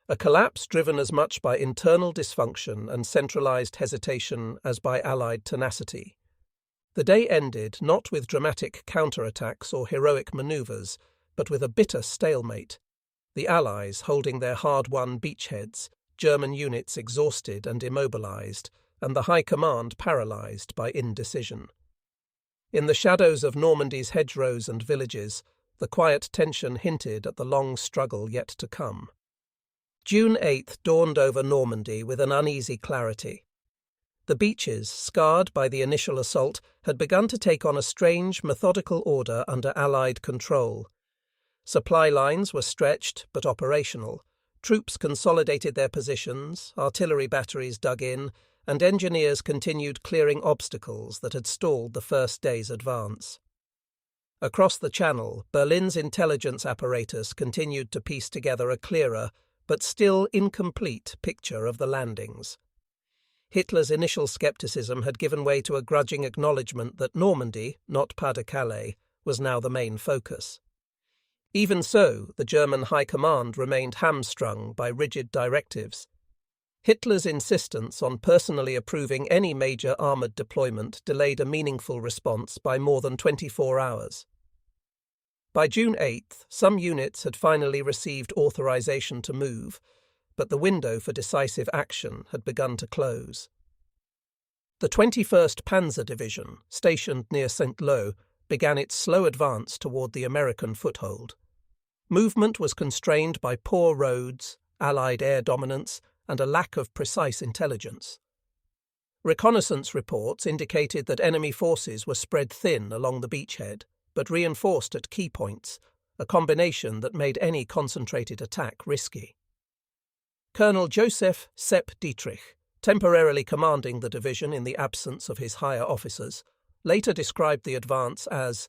a collapse driven as much by internal dysfunction and centralized hesitation as by Allied tenacity. The day ended not with dramatic counterattacks or heroic maneuvers, but with a bitter stalemate. The Allies holding their hard-won beachheads, German units exhausted and immobilized, and the High Command paralyzed by indecision. In the shadows of Normandy's hedgerows and villages, the quiet tension hinted at the long struggle yet to come. June 8th dawned over Normandy with an uneasy clarity. The beaches, scarred by the initial assault, had begun to take on a strange, methodical order under Allied control. Supply lines were stretched but operational. Troops consolidated their positions, artillery batteries dug in, and engineers continued clearing obstacles that had stalled the first day's advance. Across the Channel, Berlin's intelligence apparatus continued to piece together a clearer, but still incomplete, picture of the landings. Hitler's initial skepticism had given way to a grudging acknowledgement that Normandy, not Pas-de-Calais, was now the main focus. Even so, the German High Command remained hamstrung by rigid directives. Hitler's insistence on personally approving any major armoured deployment delayed a meaningful response by more than 24 hours. By June 8th, some units had finally received authorization to move, but the window for decisive action had begun to close. The 21st Panzer Division, stationed near Saint-Lô, began its slow advance toward the American foothold. Movement was constrained by poor roads, Allied air dominance, and a lack of precise intelligence. Reconnaissance reports indicated that enemy forces were spread thin along the beachhead, but reinforced at key points, a combination that made any concentrated attack risky. Colonel Joseph Sepp Dietrich, temporarily commanding the division in the absence of his higher officers, later described the advance as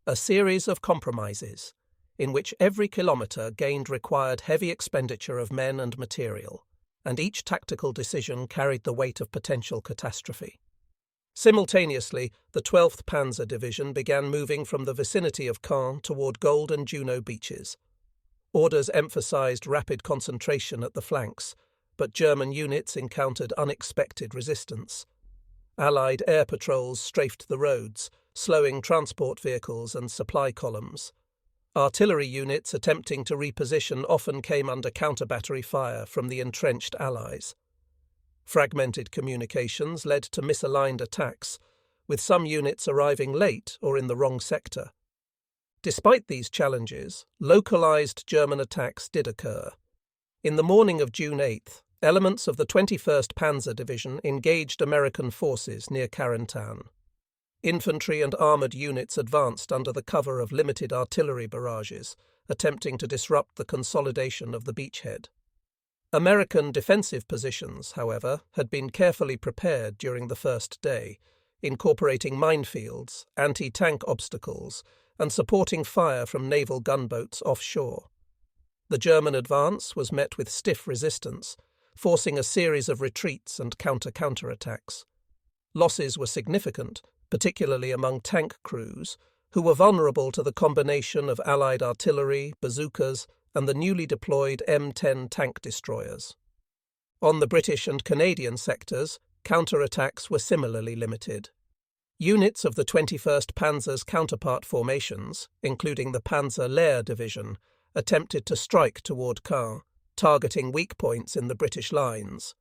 a series of compromises, in which every kilometre gained required heavy expenditure of men and material, and each tactical decision carried the weight of potential catastrophe. Simultaneously, the 12th Panzer Division began moving from the vicinity of Caen toward Gold and Juno beaches. Orders emphasized rapid concentration at the flanks, but German units encountered unexpected resistance. Allied air patrols strafed the roads, slowing transport vehicles and supply columns. Artillery units attempting to reposition often came under counter-battery fire from the entrenched Allies. Fragmented communications led to misaligned attacks, with some units arriving late or in the wrong sector. Despite these challenges, localized German attacks did occur. In the morning of June 8th, elements of the 21st Panzer Division engaged American forces near Carentan. Infantry and armoured units advanced under the cover of limited artillery barrages, attempting to disrupt the consolidation of the beachhead. American defensive positions, however, had been carefully prepared during the first day, incorporating minefields, anti-tank obstacles, and supporting fire from naval gunboats offshore. The German advance was met with stiff resistance, forcing a series of retreats and counter-attacks. Losses were significant, particularly among tank crews, who were vulnerable to the combination of Allied artillery, bazookas, and the newly deployed M10 tank destroyers. On the British and Canadian sectors, counterattacks were similarly limited. Units of the 21st Panzer's counterpart formations, including the Panzer Lehr Division, attempted to strike toward Caen, targeting weak points in the British lines.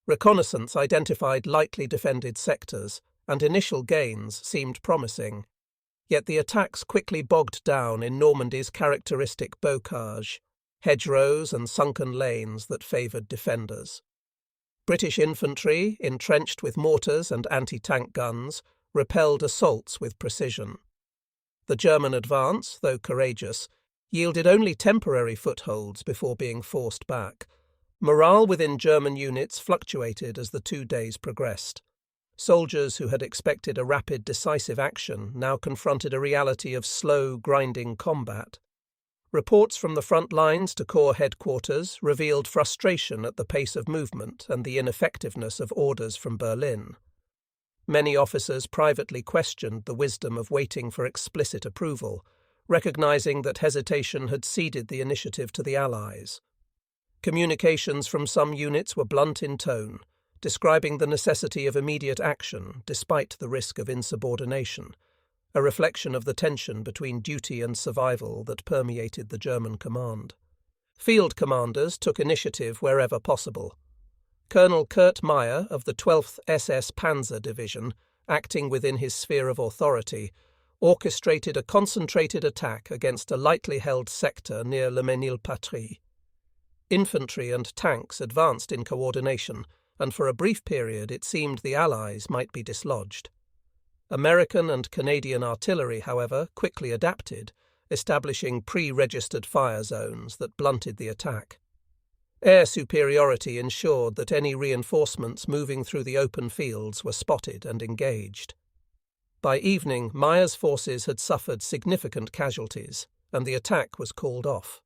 Reconnaissance identified lightly defended sectors, and initial gains seemed promising. Yet the attacks quickly bogged down in Normandy's characteristic bocage, hedgerows and sunken lanes that favoured defenders. British infantry, entrenched with mortars and anti-tank guns, repelled assaults with precision. The German advance, though courageous, yielded only temporary footholds before being forced back. Morale within German units fluctuated as the 2 days progressed. Soldiers who had expected a rapid, decisive action now confronted a reality of slow, grinding combat. Reports from the front lines to Corps headquarters revealed frustration at the pace of movement and the ineffectiveness of orders from Berlin. Many officers privately questioned the wisdom of waiting for explicit approval, recognizing that hesitation had ceded the initiative to the Allies. Communications from some units were blunt in tone, describing the necessity of immediate action despite the risk of insubordination, a reflection of the tension between duty and survival that permeated the German command. Field commanders took initiative wherever possible. Colonel Kurt Meyer of the 12th SS Panzer Division, acting within his sphere of authority, orchestrated a concentrated attack against a lightly held sector near Le Mesnil-Patry. Infantry and tanks advanced in coordination, and for a brief period it seemed the Allies might be dislodged. American and Canadian artillery, however, quickly adapted, establishing pre-registered fire zones that blunted the attack. Air superiority ensured that any reinforcements moving through the open fields were spotted and engaged. By evening, Meyer's forces had suffered significant casualties, and the attack was called off.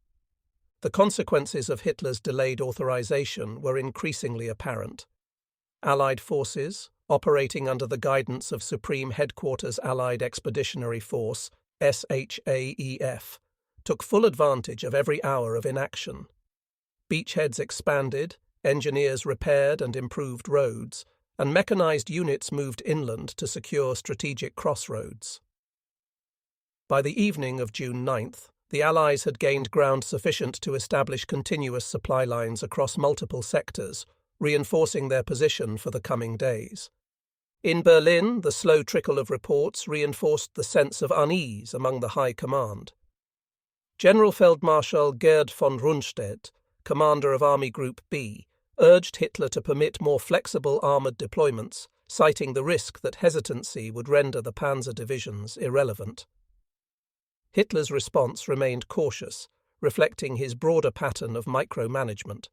The consequences of Hitler's delayed authorization were increasingly apparent. Allied forces, operating under the guidance of Supreme Headquarters Allied Expeditionary Force, SHAEF, took full advantage of every hour of inaction. Beachheads expanded, engineers repaired and improved roads, and mechanized units moved inland to secure strategic crossroads. By the evening of June 9th, the Allies had gained ground sufficient to establish continuous supply lines across multiple sectors, reinforcing their position for the coming days. In Berlin, the slow trickle of reports reinforced the sense of unease among the high command. General Marshal Gerd von Rundstedt, commander of Army Group B, urged Hitler to permit more flexible armoured deployments, citing the risk that hesitancy would render the Panzer divisions irrelevant. Hitler's response remained cautious, reflecting his broader pattern of micromanagement.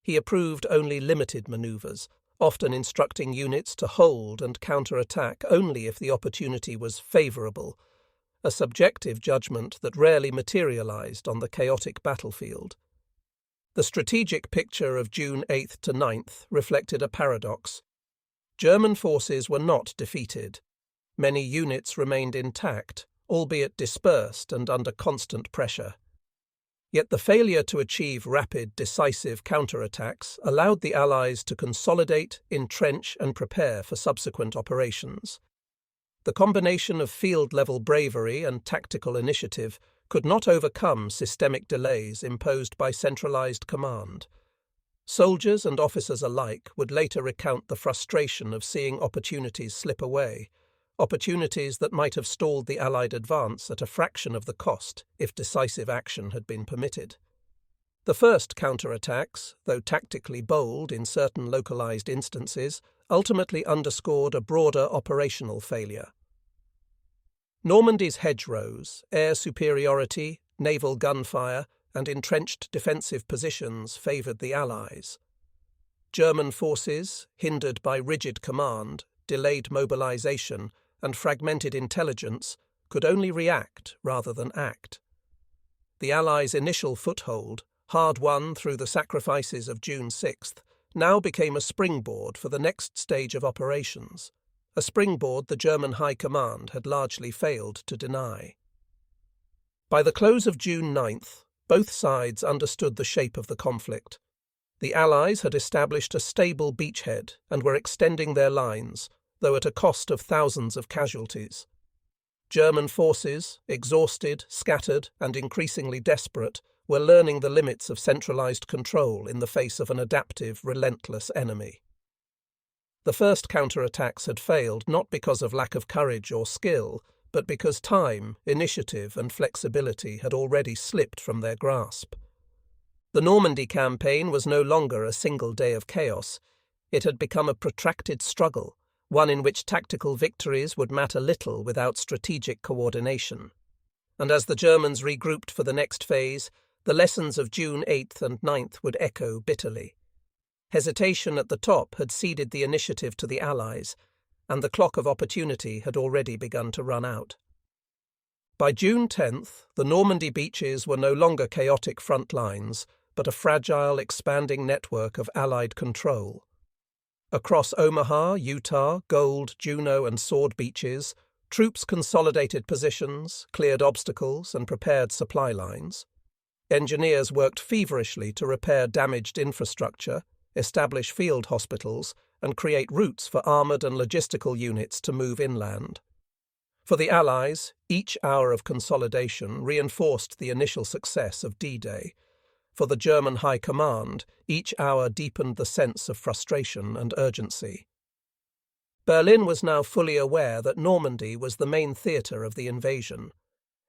He approved only limited manoeuvres, often instructing units to hold and counter-attack only if the opportunity was favourable, a subjective judgment that rarely materialised on the chaotic battlefield. The strategic picture of June 8th to 9th reflected a paradox. German forces were not defeated. Many units remained intact, albeit dispersed and under constant pressure. Yet the failure to achieve rapid, decisive counterattacks allowed the Allies to consolidate, entrench and prepare for subsequent operations. The combination of field-level bravery and tactical initiative could not overcome systemic delays imposed by centralized command. Soldiers and officers alike would later recount the frustration of seeing opportunities slip away, opportunities that might have stalled the Allied advance at a fraction of the cost if decisive action had been permitted. The first counterattacks, though tactically bold in certain localized instances, ultimately underscored a broader operational failure. Normandy's hedgerows, air superiority, naval gunfire, and entrenched defensive positions favoured the Allies. German forces, hindered by rigid command, delayed mobilization, and fragmented intelligence, could only react rather than act. The Allies' initial foothold, hard won through the sacrifices of June 6th, now became a springboard for the next stage of operations, a springboard the German High Command had largely failed to deny. By the close of June 9th, both sides understood the shape of the conflict. The Allies had established a stable beachhead and were extending their lines, though at a cost of thousands of casualties. German forces, exhausted, scattered, and increasingly desperate, were learning the limits of centralized control in the face of an adaptive, relentless enemy. The first counterattacks had failed not because of lack of courage or skill, but because time, initiative, and flexibility had already slipped from their grasp. The Normandy campaign was no longer a single day of chaos. It had become a protracted struggle, one in which tactical victories would matter little without strategic coordination. And as the Germans regrouped for the next phase, the lessons of June 8th and 9th would echo bitterly. Hesitation at the top had ceded the initiative to the Allies, and the clock of opportunity had already begun to run out. By June 10th, the Normandy beaches were no longer chaotic front lines, but a fragile, expanding network of Allied control. Across Omaha, Utah, Gold, Juno, and Sword beaches, troops consolidated positions, cleared obstacles, and prepared supply lines. Engineers worked feverishly to repair damaged infrastructure, establish field hospitals, and create routes for armoured and logistical units to move inland. For the Allies, each hour of consolidation reinforced the initial success of D-Day. For the German High Command, each hour deepened the sense of frustration and urgency. Berlin was now fully aware that Normandy was the main theatre of the invasion.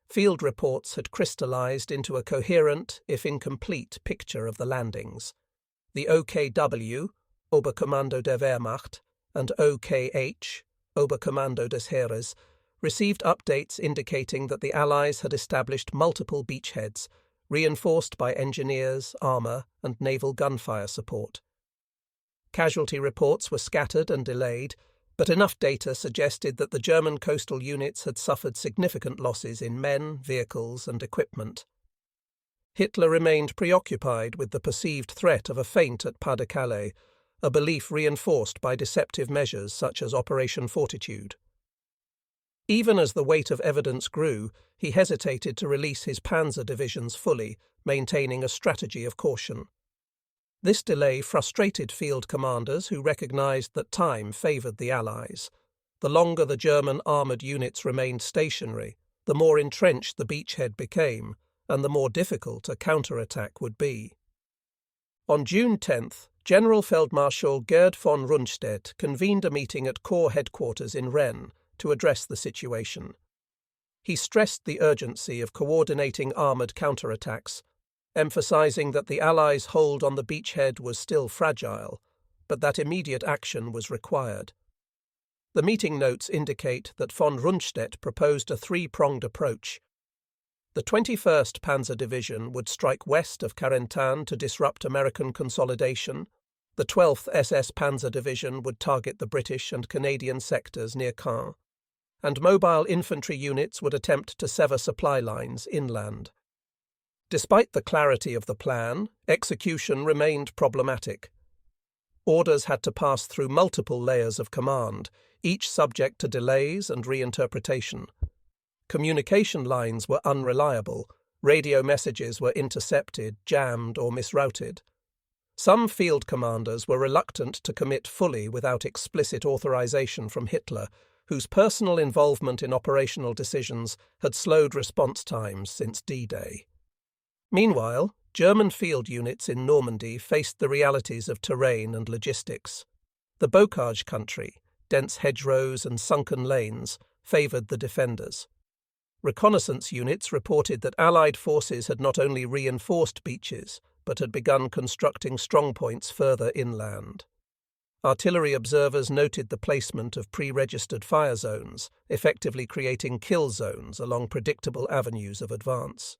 Field reports had crystallized into a coherent, if incomplete, picture of the landings. The OKW, Oberkommando der Wehrmacht, and OKH, Oberkommando des Heeres, received updates indicating that the Allies had established multiple beachheads, reinforced by engineers, armour, and naval gunfire support. Casualty reports were scattered and delayed, but enough data suggested that the German coastal units had suffered significant losses in men, vehicles, and equipment. Hitler remained preoccupied with the perceived threat of a feint at Pas-de-Calais, a belief reinforced by deceptive measures such as Operation Fortitude. Even as the weight of evidence grew, he hesitated to release his Panzer divisions fully, maintaining a strategy of caution. This delay frustrated field commanders who recognized that time favored the Allies. The longer the German armored units remained stationary, the more entrenched the beachhead became, and the more difficult a counterattack would be. On June 10th, General Feldmarschall Gerd von Rundstedt convened a meeting at Corps headquarters in Rennes to address the situation. He stressed the urgency of coordinating armoured counterattacks, emphasising that the Allies' hold on the beachhead was still fragile, but that immediate action was required. The meeting notes indicate that von Rundstedt proposed a three-pronged approach. The 21st Panzer Division would strike west of Carentan to disrupt American consolidation. The 12th SS Panzer Division would target the British and Canadian sectors near Caen, and mobile infantry units would attempt to sever supply lines inland. Despite the clarity of the plan, execution remained problematic. Orders had to pass through multiple layers of command, each subject to delays and reinterpretation. Communication lines were unreliable, radio messages were intercepted, jammed, or misrouted. Some field commanders were reluctant to commit fully without explicit authorization from Hitler, whose personal involvement in operational decisions had slowed response times since D-Day. Meanwhile, German field units in Normandy faced the realities of terrain and logistics. The bocage country, dense hedgerows and sunken lanes, favoured the defenders. Reconnaissance units reported that Allied forces had not only reinforced beaches, but had begun constructing strongpoints further inland. Artillery observers noted the placement of pre-registered fire zones, effectively creating kill zones along predictable avenues of advance.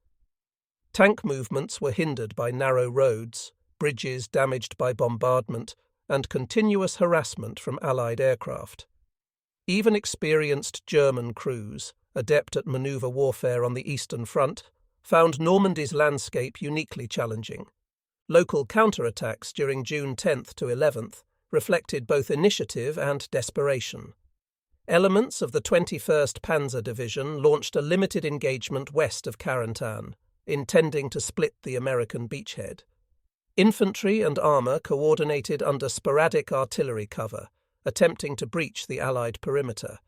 Tank movements were hindered by narrow roads, bridges damaged by bombardment, and continuous harassment from Allied aircraft. Even experienced German crews, adept at maneuver warfare on the Eastern Front, found Normandy's landscape uniquely challenging. Local counterattacks during June 10th to 11th reflected both initiative and desperation. Elements of the 21st Panzer Division launched a limited engagement west of Carentan, intending to split the American beachhead. Infantry and armour coordinated under sporadic artillery cover, attempting to breach the Allied perimeter.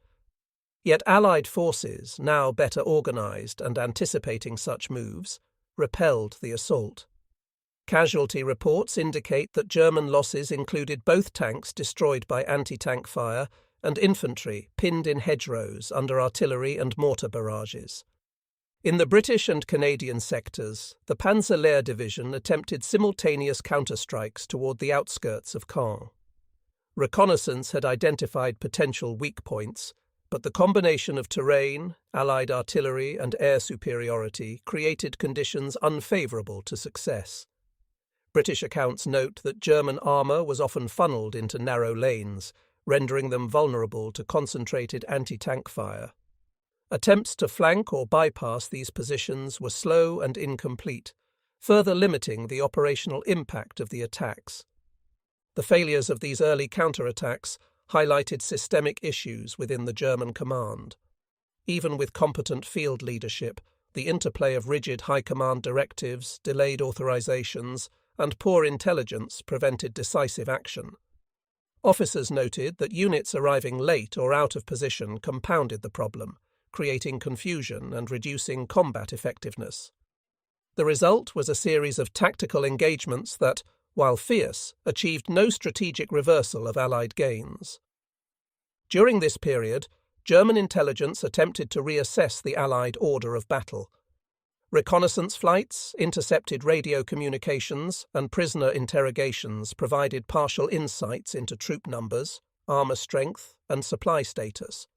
Yet Allied forces, now better organised and anticipating such moves, repelled the assault. Casualty reports indicate that German losses included both tanks destroyed by anti-tank fire and infantry pinned in hedgerows under artillery and mortar barrages. In the British and Canadian sectors, the Panzer Lehr Division attempted simultaneous counterstrikes toward the outskirts of Caen. Reconnaissance had identified potential weak points, but the combination of terrain, Allied artillery, and air superiority created conditions unfavourable to success. British accounts note that German armour was often funneled into narrow lanes, rendering them vulnerable to concentrated anti-tank fire. Attempts to flank or bypass these positions were slow and incomplete, further limiting the operational impact of the attacks. The failures of these early counterattacks highlighted systemic issues within the German command. Even with competent field leadership, the interplay of rigid high command directives, delayed authorizations, and poor intelligence prevented decisive action. Officers noted that units arriving late or out of position compounded the problem, creating confusion and reducing combat effectiveness. The result was a series of tactical engagements that, while fierce, achieved no strategic reversal of Allied gains. During this period, German intelligence attempted to reassess the Allied order of battle. Reconnaissance flights, intercepted radio communications, and prisoner interrogations provided partial insights into troop numbers, armour strength, and supply status.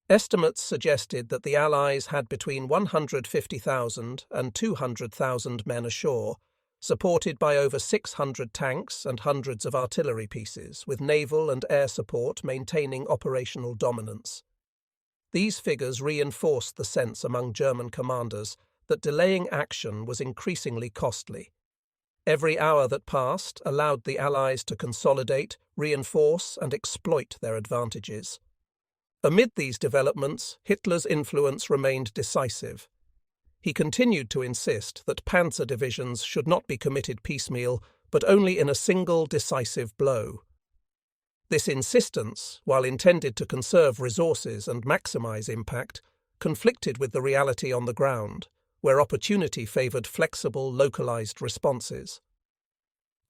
Estimates suggested that the Allies had between 150,000 and 200,000 men ashore, supported by over 600 tanks and hundreds of artillery pieces, with naval and air support maintaining operational dominance. These figures reinforced the sense among German commanders that delaying action was increasingly costly. Every hour that passed allowed the Allies to consolidate, reinforce, and exploit their advantages. Amid these developments, Hitler's influence remained decisive. He continued to insist that panzer divisions should not be committed piecemeal, but only in a single decisive blow. This insistence, while intended to conserve resources and maximize impact, conflicted with the reality on the ground, where opportunity favored flexible, localized responses.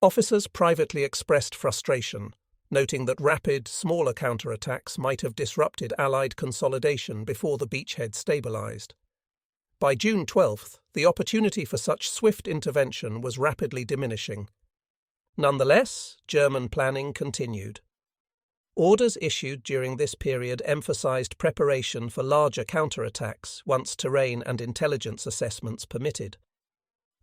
Officers privately expressed frustration, noting that rapid, smaller counterattacks might have disrupted Allied consolidation before the beachhead stabilized. By June 12th, the opportunity for such swift intervention was rapidly diminishing. Nonetheless, German planning continued. Orders issued during this period emphasized preparation for larger counterattacks once terrain and intelligence assessments permitted.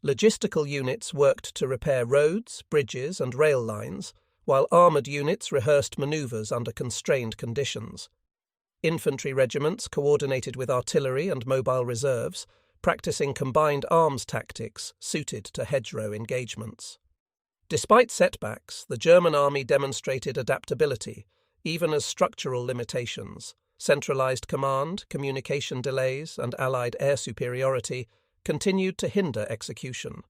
Logistical units worked to repair roads, bridges, and rail lines, while armoured units rehearsed manoeuvres under constrained conditions. Infantry regiments coordinated with artillery and mobile reserves, practicing combined arms tactics suited to hedgerow engagements. Despite setbacks, the German army demonstrated adaptability, even as structural limitations, centralized command, communication delays, and Allied air superiority continued to hinder execution.